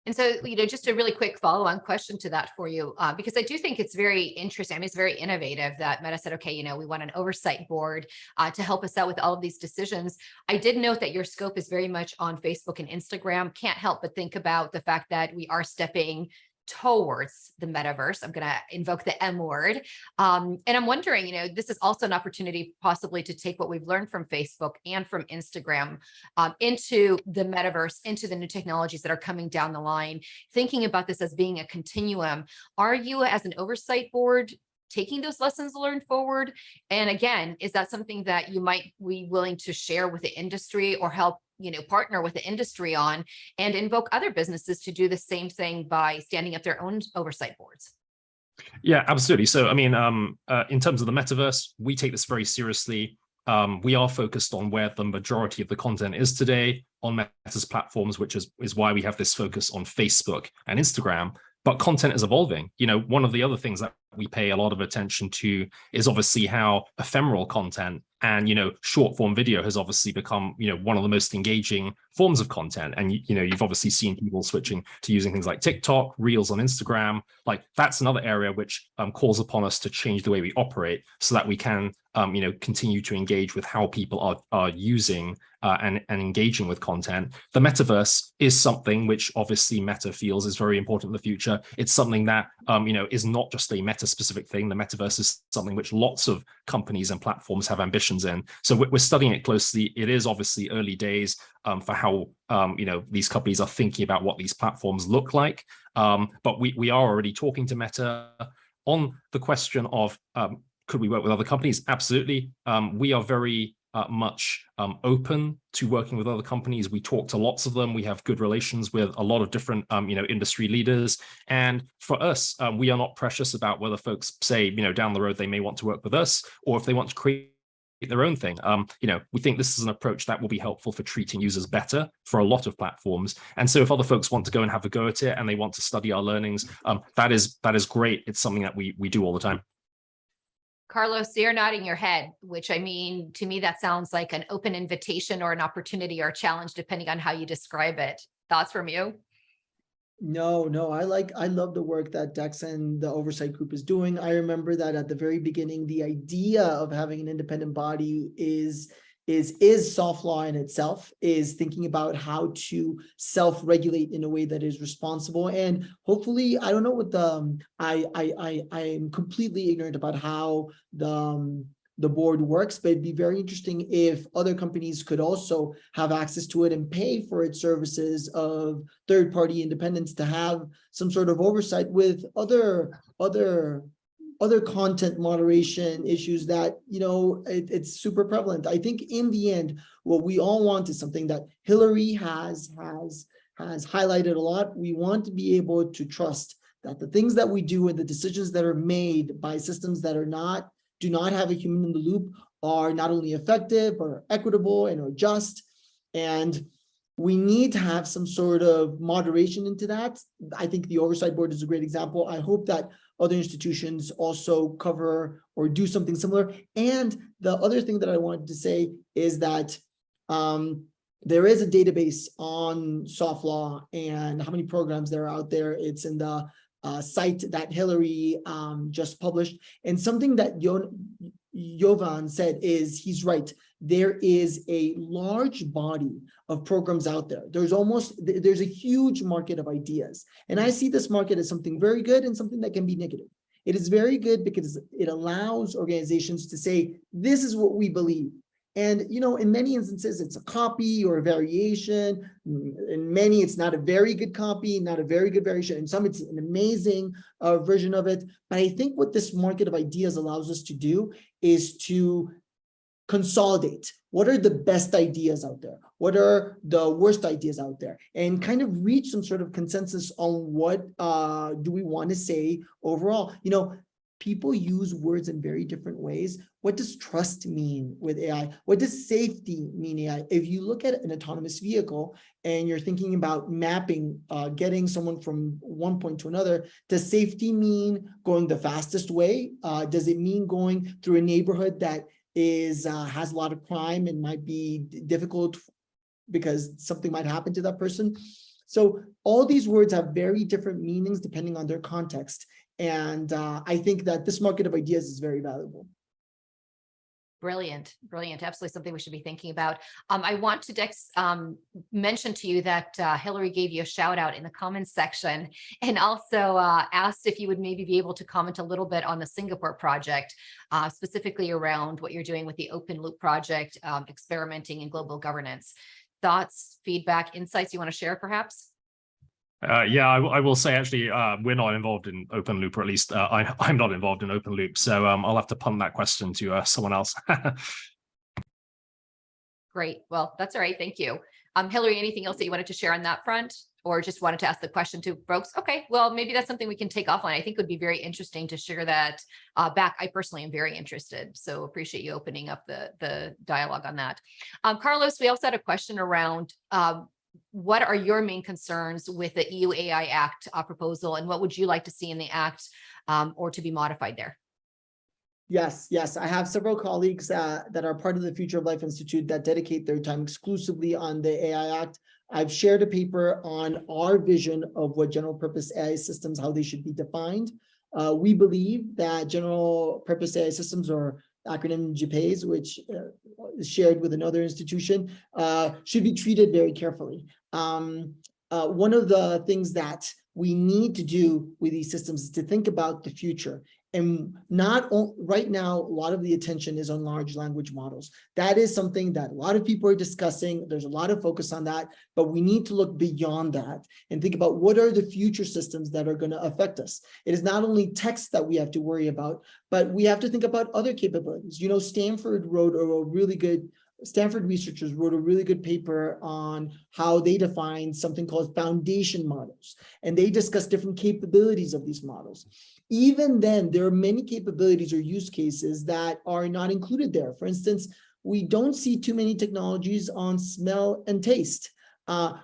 And so, just a really quick follow-on question to that for you, because I do think it's very interesting. I mean, it's very innovative that Meta said, okay, we want an oversight board to help us out with all of these decisions. I did note that your scope is very much on Facebook and Instagram. Can't help but think about the fact that we are stepping towards the metaverse. I'm going to invoke the M word. And I'm wondering, this is also an opportunity possibly to take what we've learned from Facebook and from Instagram into the metaverse, into the new technologies that are coming down the line, thinking about this as being a continuum. Are you, as an oversight board, taking those lessons learned forward? And again, is that something that you might be willing to share with the industry or help partner with the industry on, and invoke other businesses to do the same thing by standing up their own oversight boards? Yeah, absolutely. So, I mean, in terms of the metaverse, we take this very seriously. We are focused on where the majority of the content is today on Meta's platforms, which is why we have this focus on Facebook and Instagram. But content is evolving. One of the other things that we pay a lot of attention to is obviously how ephemeral content and, short form video has obviously become, one of the most engaging forms of content. And, you've obviously seen people switching to using things like TikTok, Reels on Instagram. Like, that's another area which calls upon us to change the way we operate so that we can, continue to engage with how people are using and engaging with content. The metaverse is something which obviously Meta feels is very important in the future. It's something that, is not just a Meta specific thing. The metaverse is something which lots of companies and platforms have ambitions in. So we're studying it closely. It is obviously early days for how, these companies are thinking about what these platforms look like. But we are already talking to Meta on the question of, could we work with other companies? Absolutely. We are very much open to working with other companies. We talk to lots of them. We have good relations with a lot of different, industry leaders. And for us, we are not precious about whether folks say, down the road, they may want to work with us, or if they want to create their own thing. We think this is an approach that will be helpful for treating users better for a lot of platforms. And so if other folks want to go and have a go at it and they want to study our learnings, that is great. It's something that we do all the time. Carlos, you're nodding your head, which, I mean, to me, that sounds like an open invitation or an opportunity or a challenge, depending on how you describe it. Thoughts from you? No, I love the work that Dex and the oversight group is doing. I remember that at the very beginning, the idea of having an independent body is soft law in itself, is thinking about how to self-regulate in a way that is responsible. And hopefully, I don't know what I'm completely ignorant about how the board works, but it'd be very interesting if other companies could also have access to it and pay for its services of third-party independence to have some sort of oversight with other content moderation issues that, it's super prevalent. I think in the end, what we all want is something that Hilary has highlighted a lot. We want to be able to trust that the things that we do and the decisions that are made by systems that do not have a human in the loop are not only effective or equitable and are just. And we need to have some sort of moderation into that. I think the oversight board is a great example. I hope that other institutions also cover or do something similar. And the other thing that I wanted to say is that there is a database on soft law and how many programs there are out there. It's in the site that Hilary just published. And something that Jovan said is, he's right. There is a large body of programs out there. There's a huge market of ideas. And I see this market as something very good and something that can be negative. It is very good because it allows organizations to say, this is what we believe. And, in many instances, it's a copy or a variation. In many, it's not a very good copy, not a very good variation. In some, it's an amazing version of it. But I think what this market of ideas allows us to do is to consolidate. What are the best ideas out there? What are the worst ideas out there? And kind of reach some sort of consensus on what do we want to say overall. people use words in very different ways. What does trust mean with AI? What does safety mean AI? If you look at an autonomous vehicle and you're thinking about mapping, getting someone from one point to another, does safety mean going the fastest way? Does it mean going through a neighborhood that has a lot of crime and might be difficult because something might happen to that person? So all these words have very different meanings depending on their context. And I think that this market of ideas is very valuable. Brilliant, brilliant. Absolutely something we should be thinking about. I want to mention to you that Hilary gave you a shout out in the comments section, and also asked if you would maybe be able to comment a little bit on the Singapore project, specifically around what you're doing with the Open Loop project, experimenting in global governance. Thoughts, feedback, insights you want to share perhaps? Yeah, I will say actually, we're not involved in Open Loop, or at least I'm not involved in Open Loop. So I'll have to punt that question to someone else. Great. Well, that's all right. Thank you. Hilary, anything else that you wanted to share on that front, or just wanted to ask the question to folks? Okay, well, maybe that's something we can take offline. I think it would be very interesting to share that back. I personally am very interested, so appreciate you opening up the dialogue on that. Carlos, we also had a question around what are your main concerns with the EU AI Act proposal, and what would you like to see in the Act or to be modified there? Yes, I have several colleagues that are part of the Future of Life Institute that dedicate their time exclusively on the AI Act. I've shared a paper on our vision of what general purpose AI systems, how they should be defined. We believe that general purpose AI systems, or acronym GPAs, which is shared with another institution, should be treated very carefully. One of the things that we need to do with these systems is to think about the future. And right now, a lot of the attention is on large language models. That is something that a lot of people are discussing. There's a lot of focus on that, but we need to look beyond that and think about what are the future systems that are going to affect us. It is not only text that we have to worry about, but we have to think about other capabilities. You know, Stanford researchers wrote a really good paper on how they define something called foundation models, and they discuss different capabilities of these models. Even then, there are many capabilities or use cases that are not included there. For instance, we don't see too many technologies on smell and taste.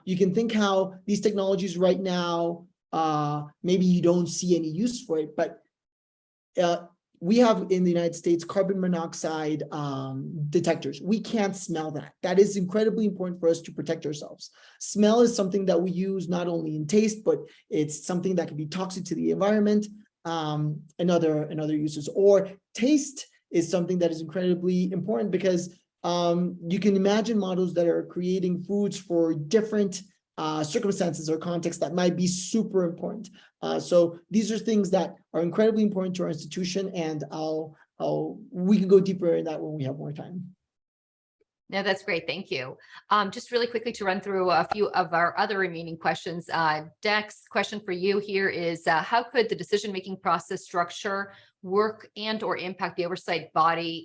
You can think how these technologies right now, maybe you don't see any use for it, but we have in the United States carbon monoxide detectors. We can't smell that. That is incredibly important for us to protect ourselves. Smell is something that we use not only in taste, but it's something that can be toxic to the environment, and other uses. Or taste is something that is incredibly important because you can imagine models that are creating foods for different circumstances or contexts that might be super important. So these are things that are incredibly important to our institution, and we can go deeper in that when we have more time. No, that's great. Thank you. Just really quickly to run through a few of our other remaining questions. Dex, question for you here is, how could the decision-making process structure work and or impact the oversight body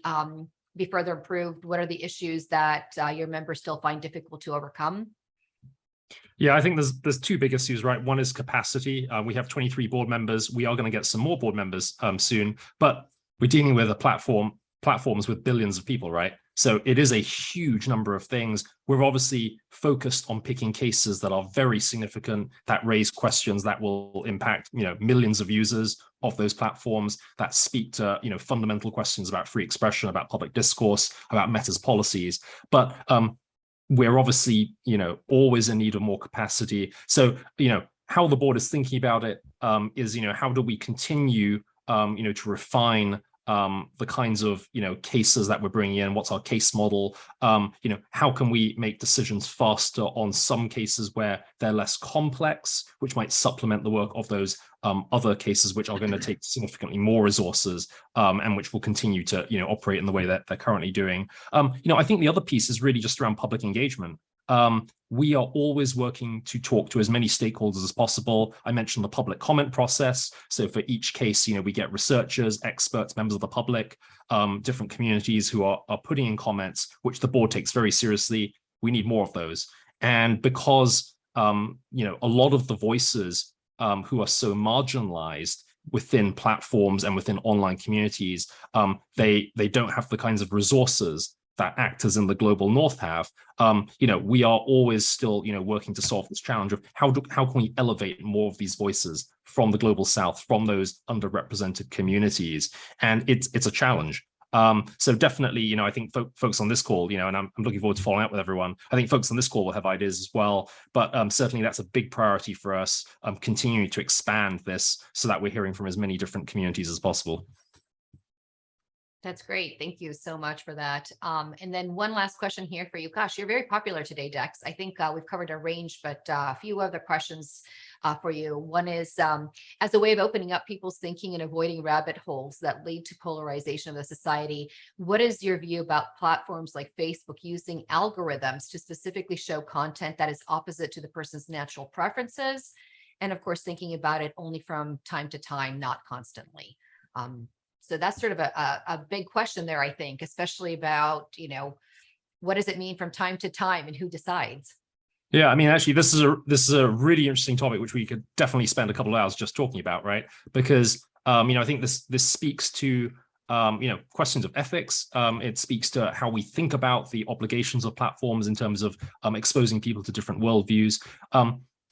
be further improved? What are the issues that your members still find difficult to overcome? Yeah, I think there's two big issues, right? One is capacity. We have 23 board members. We are going to get some more board members soon, but we're dealing with platforms with billions of people, right? So it is a huge number of things. We're obviously focused on picking cases that are very significant, that raise questions that will impact, millions of users of those platforms, that speak to, fundamental questions about free expression, about public discourse, about Meta's policies. But we're obviously, always in need of more capacity. So, how the board is thinking about it is, how do we continue, to refine the kinds of cases that we're bringing in? What's our case model? How can we make decisions faster on some cases where they're less complex, which might supplement the work of those other cases which are going to take significantly more resources, and which will continue to operate in the way that they're currently doing. I think the other piece is really just around public engagement. We are always working to talk to as many stakeholders as possible. I mentioned the public comment process. So for each case, we get researchers, experts, members of the public, different communities who are putting in comments, which the board takes very seriously. We need more of those. And because, a lot of the voices who are so marginalized within platforms and within online communities, they don't have the kinds of resources that actors in the global north have. We are always still, working to solve this challenge of how can we elevate more of these voices from the global south, from those underrepresented communities, and it's a challenge. So definitely, I think folks on this call, and I'm looking forward to following up with everyone. I think folks on this call will have ideas as well, but certainly that's a big priority for us, continuing to expand this so that we're hearing from as many different communities as possible. That's great. Thank you so much for that. And then one last question here for you. Gosh, you're very popular today, Dex. I think we've covered a range, but a few other questions for you. One is, as a way of opening up people's thinking and avoiding rabbit holes that lead to polarization of the society, what is your view about platforms like Facebook using algorithms to specifically show content that is opposite to the person's natural preferences? And of course, thinking about it only from time to time, not constantly. So that's sort of a big question there, I think, especially about, what does it mean from time to time and who decides? Yeah, I mean, actually, this is a really interesting topic, which we could definitely spend a couple of hours just talking about, right? Because, I think this speaks to, questions of ethics. It speaks to how we think about the obligations of platforms in terms of exposing people to different worldviews.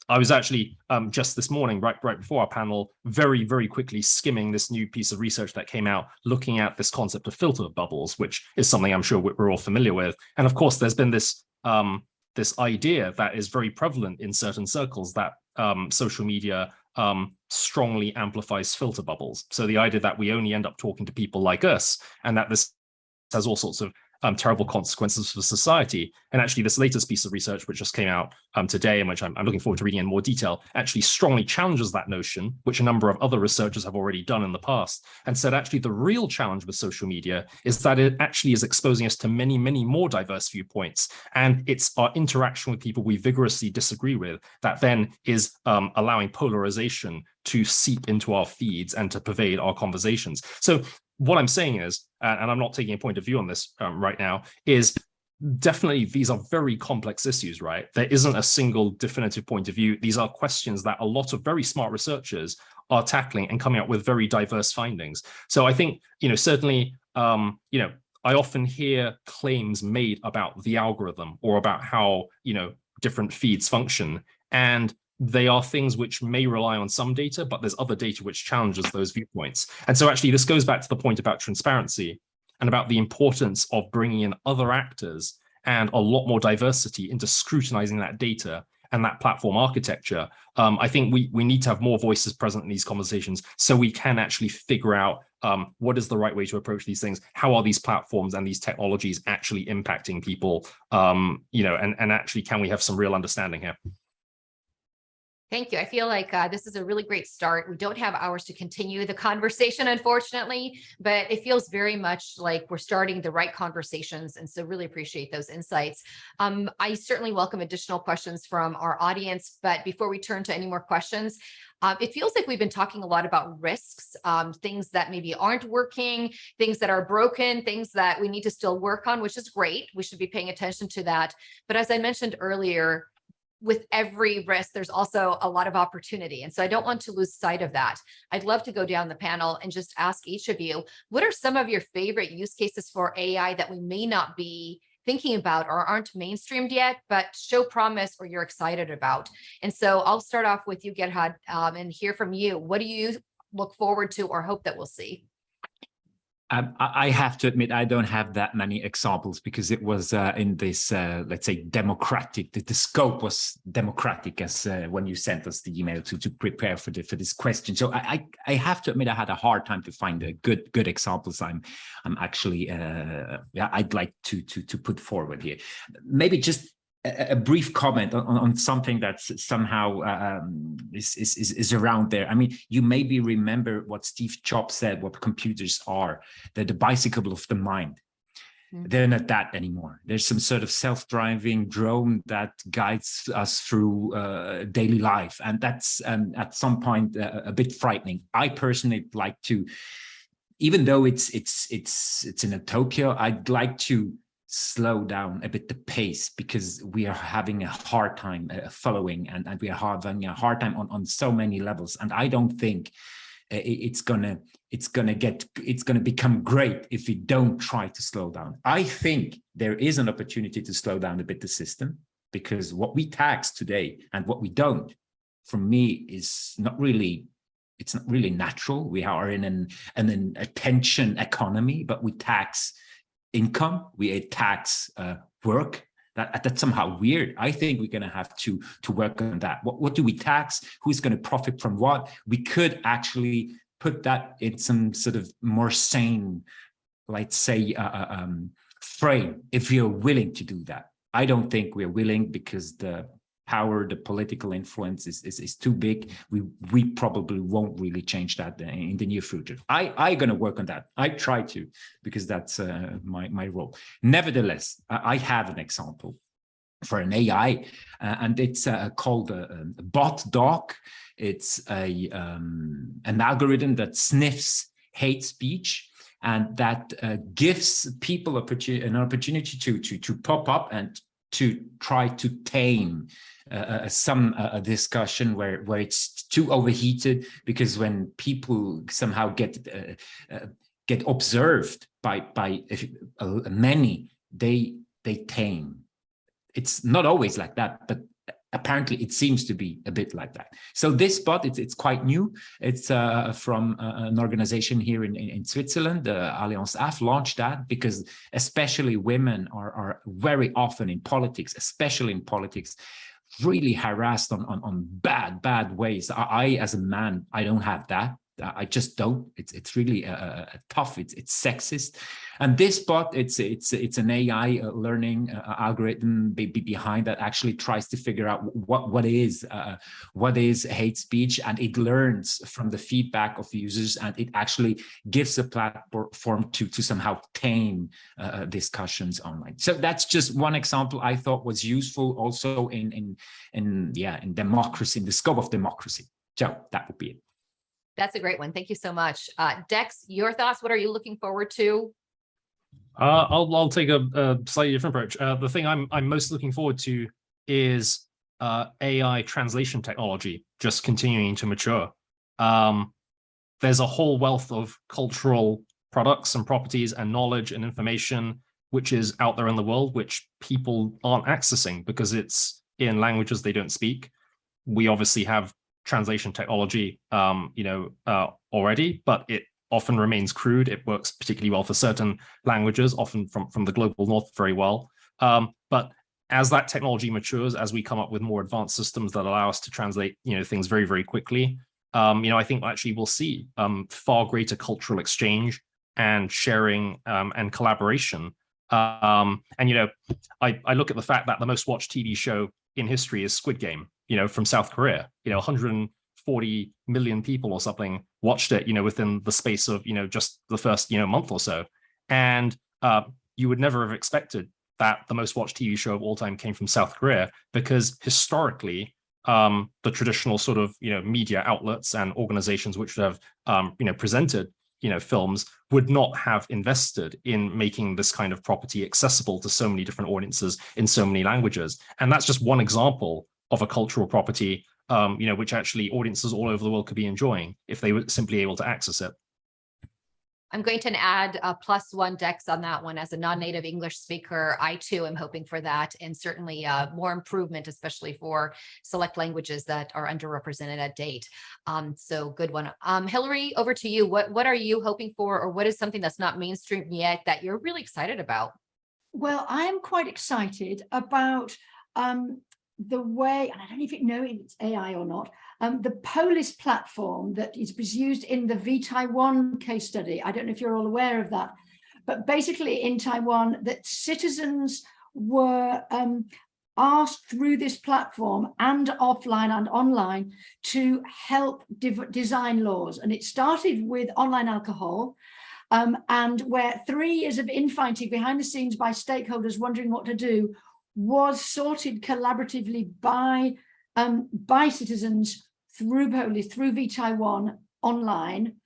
I was actually just this morning, right before our panel, very, very quickly skimming this new piece of research that came out, looking at this concept of filter bubbles, which is something I'm sure we're all familiar with. And of course, there's been this this idea that is very prevalent in certain circles that social media strongly amplifies filter bubbles. So the idea that we only end up talking to people like us, and that this has all sorts of terrible consequences for society. And actually, this latest piece of research, which just came out today, and which I'm looking forward to reading in more detail, actually strongly challenges that notion, which a number of other researchers have already done in the past, and said actually the real challenge with social media is that it actually is exposing us to many, many more diverse viewpoints. And it's our interaction with people we vigorously disagree with that then is allowing polarization to seep into our feeds and to pervade our conversations. So what I'm saying is, and I'm not taking a point of view on this right now, is definitely these are very complex issues, right? There isn't a single definitive point of view. These are questions that a lot of very smart researchers are tackling and coming up with very diverse findings. So I think, certainly, I often hear claims made about the algorithm or about how, different feeds function. And they are things which may rely on some data, but there's other data which challenges those viewpoints. And so actually this goes back to the point about transparency and about the importance of bringing in other actors and a lot more diversity into scrutinizing that data and that platform architecture. I think we need to have more voices present in these conversations so we can actually figure out what is the right way to approach these things. How are these platforms and these technologies actually impacting people? And actually, can we have some real understanding here? Thank you. I feel like this is a really great start. We don't have hours to continue the conversation, unfortunately, but it feels very much like we're starting the right conversations. And so really appreciate those insights. I certainly welcome additional questions from our audience, but before we turn to any more questions, it feels like we've been talking a lot about risks, things that maybe aren't working, things that are broken, things that we need to still work on, which is great. We should be paying attention to that. But as I mentioned earlier, with every risk, there's also a lot of opportunity. And so I don't want to lose sight of that. I'd love to go down the panel and just ask each of you, what are some of your favorite use cases for AI that we may not be thinking about or aren't mainstreamed yet, but show promise or you're excited about? And so I'll start off with you, Gerhard, and hear from you. What do you look forward to or hope that we'll see? I have to admit, I don't have that many examples because it was in this, let's say, democratic, the scope was democratic as when you sent us the email to prepare for this question. So I have to admit, I had a hard time to find good examples. I'm actually, I'd like to put forward here. Maybe just a brief comment on something that's somehow is around there. I mean, you maybe remember what Steve Jobs said, what computers are. They're the bicycle of the mind. Mm-hmm. They're not that anymore. There's some sort of self-driving drone that guides us through daily life. And that's at some point a bit frightening. I personally like to, even though it's in Utopia, I'd like to slow down a bit the pace because we are having a hard time following and we are having a hard time on so many levels. And I don't think it's gonna become great if we don't try to slow down. I think there is an opportunity to slow down a bit the system, because what we tax today and what we don't, for me, is not really, it's not really natural. We are in an attention economy, but we tax income, we tax work. That's somehow weird. I think we're going to have to work on that. What do we tax? Who's going to profit from what? We could actually put that in some sort of more sane, let's say, frame, if you're willing to do that. I don't think we're willing, because the power, the political influence is too big. We probably won't really change that in the near future. I'm going to work on that. I try to, because that's my role. Nevertheless, I have an example for an AI, and it's called a bot dog. It's an algorithm that sniffs hate speech, and that gives people an opportunity to pop up and to try to tame some discussion where it's too overheated, because when people somehow get observed by many, they tame. It's not always like that, but apparently it seems to be a bit like that. So this bot, it's quite new. It's from an organization here in Switzerland, Allianz AF, launched that because especially women are very often in politics, especially in politics, really harassed on bad ways. I as a man, I don't have that. I just don't. It's really tough. It's sexist. And this bot, it's an AI learning algorithm behind that actually tries to figure out what is hate speech, and it learns from the feedback of users, and it actually gives a platform to somehow tame discussions online. So that's just one example I thought was useful also in democracy, in the scope of democracy. So that would be it. That's a great one. Thank you so much. Dex, your thoughts? What are you looking forward to? I'll take a slightly different approach. The thing I'm most looking forward to is AI translation technology just continuing to mature. There's a whole wealth of cultural products and properties and knowledge and information which is out there in the world, which people aren't accessing because it's in languages they don't speak. We obviously have translation technology, already, but it often remains crude. It works particularly well for certain languages, often from the global north very well. But as that technology matures, as we come up with more advanced systems that allow us to translate, things very, very quickly, I think actually we'll see far greater cultural exchange and sharing and collaboration. I look at the fact that the most watched TV show in history is Squid Game, from South Korea. 140 million people or something watched it, within the space of, just the first, month or so. And you would never have expected that the most watched TV show of all time came from South Korea, because historically, the traditional sort of, media outlets and organizations which would have, presented, films would not have invested in making this kind of property accessible to so many different audiences in so many languages. And that's just one example of a cultural property, which actually audiences all over the world could be enjoying if they were simply able to access it. I'm going to add a +1 Dex on that one. As a non-native English speaker, I too am hoping for that, and certainly more improvement, especially for select languages that are underrepresented at date. So good one. Hilary, over to you. What are you hoping for, or what is something that's not mainstream yet that you're really excited about? Well, I am quite excited about the way, and I don't even know if it's AI or not, the Polis platform that was used in the V-Taiwan case study. I don't know if you're all aware of that, but basically in Taiwan, that citizens were asked through this platform and offline and online to help design laws. And it started with online alcohol, and where 3 years of infighting behind the scenes by stakeholders wondering what to do was sorted collaboratively by citizens through Polis, through V-Taiwan online.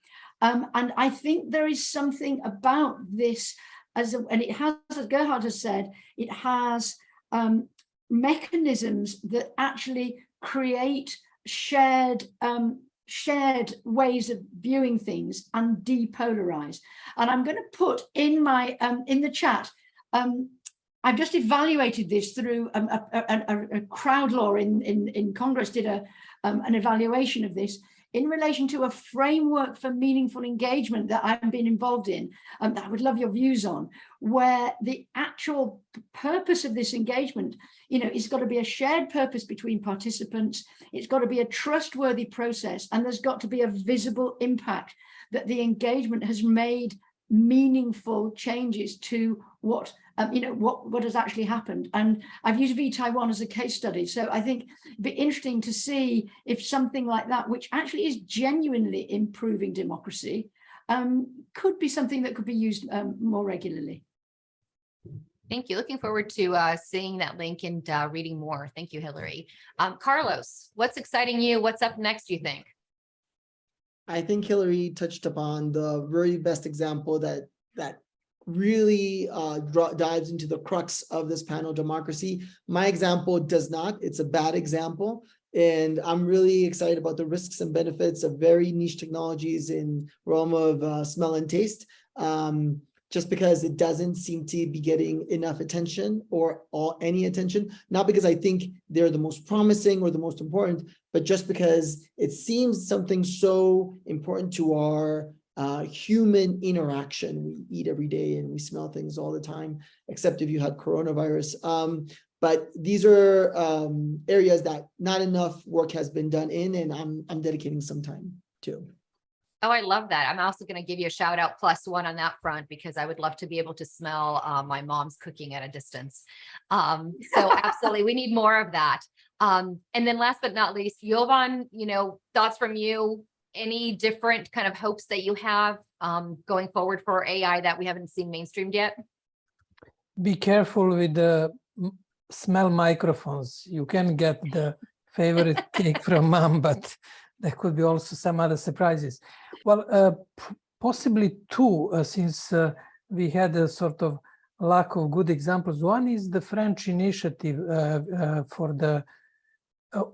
And I think there is something about this, and it has, as Gerhard has said, it has mechanisms that actually create shared shared ways of viewing things and depolarize. And I'm going to put in my in the chat. I've just evaluated this through a crowd law in Congress did an evaluation of this in relation to a framework for meaningful engagement that I've been involved in, that I would love your views on, where the actual purpose of this engagement, it's got to be a shared purpose between participants. It's got to be a trustworthy process, and there's got to be a visible impact that the engagement has made meaningful changes to what has actually happened. And I've used Taiwan as a case study, so I think it'd be interesting to see if something like that, which actually is genuinely improving democracy, could be something that could be used more regularly. Thank you. Looking forward to seeing that link and reading more. Thank you, Hilary. Carlos, what's exciting you? What's up next, do you think? I think Hilary touched upon the very best example that really dives into the crux of this panel democracy. My example does not. It's a bad example. And I'm really excited about the risks and benefits of very niche technologies in realm of smell and taste, just because it doesn't seem to be getting enough attention or any attention, not because I think they're the most promising or the most important, but just because it seems something so important to our human interaction. We eat every day and we smell things all the time, except if you had coronavirus. But these are areas that not enough work has been done in, and I'm dedicating some time to. Oh, I love that. I'm also going to give you a shout out +1 on that front, because I would love to be able to smell my mom's cooking at a distance. So absolutely, we need more of that. And then last but not least, Jovan, thoughts from you, any different kind of hopes that you have going forward for AI that we haven't seen mainstreamed yet? Be careful with the smell microphones. You can get the favorite cake from mom, but there could be also some other surprises. Well, possibly two, since we had a sort of lack of good examples. One is the French initiative for the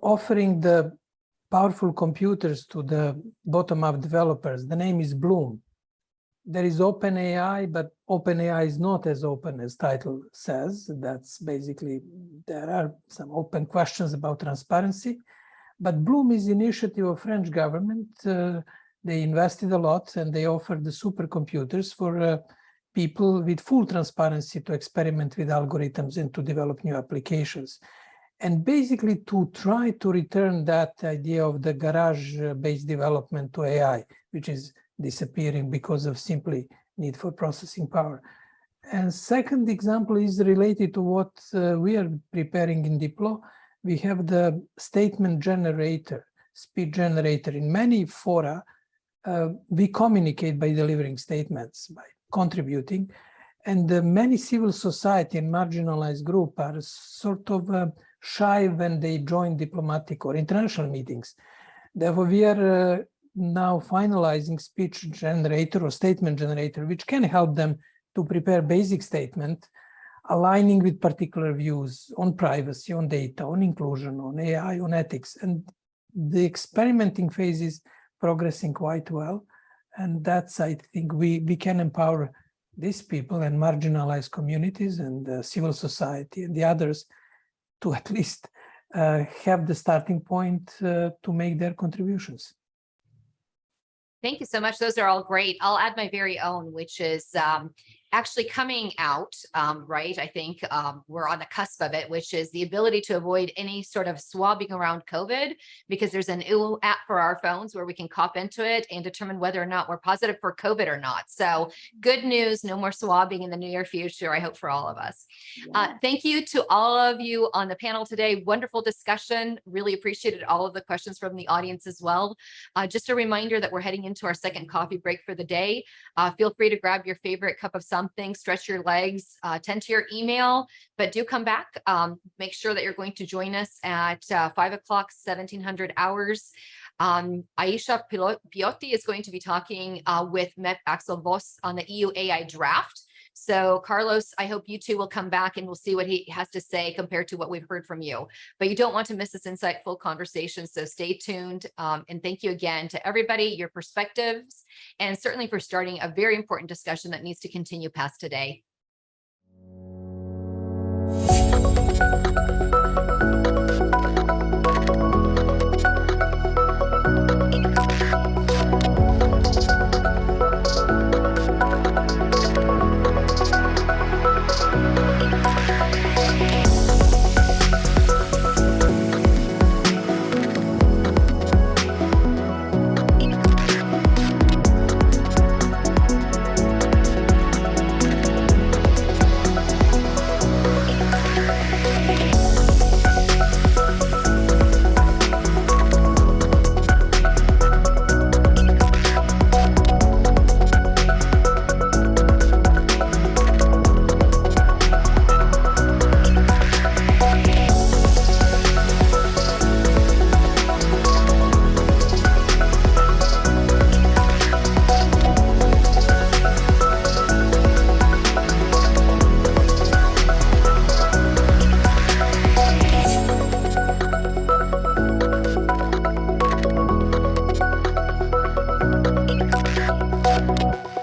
offering the powerful computers to the bottom-up developers. The name is Bloom. There is OpenAI, but OpenAI is not as open as title says. That's basically, there are some open questions about transparency. But Bloom is initiative of French government. They invested a lot and they offered the supercomputers for people with full transparency to experiment with algorithms and to develop new applications. And basically to try to return that idea of the garage-based development to AI, which is disappearing because of simply need for processing power. And second example is related to what we are preparing in Diplo. We have the statement generator, speech generator. In many fora, we communicate by delivering statements, by contributing. And many civil society and marginalized groups are sort of shy when they join diplomatic or international meetings. Therefore, we are now finalizing speech generator or statement generator, which can help them to prepare basic statement, aligning with particular views on privacy, on data, on inclusion, on AI, on ethics. And the experimenting phase is progressing quite well. And that's, I think, we can empower these people and marginalized communities and civil society and the others to at least have the starting point to make their contributions. Thank you so much. Those are all great. I'll add my very own, which is actually coming out, right? I think we're on the cusp of it, which is the ability to avoid any sort of swabbing around COVID, because there's an new app for our phones where we can cop into it and determine whether or not we're positive for COVID or not. So good news, no more swabbing in the near future, I hope, for all of us. Yeah. Thank you to all of you on the panel today. Wonderful discussion. Really appreciated all of the questions from the audience as well. Just a reminder that we're heading into our second coffee break for the day. Feel free to grab your favorite cup of something, stretch your legs, tend to your email, but do come back. Make sure that you're going to join us at 5 o'clock, 1700 hours. Aisha Piotti is going to be talking with MEP Axel Voss on the EU AI draft. So Carlos, I hope you two will come back and we'll see what he has to say compared to what we've heard from you. But you don't want to miss this insightful conversation, so stay tuned. And thank you again to everybody, your perspectives, and certainly for starting a very important discussion that needs to continue past today.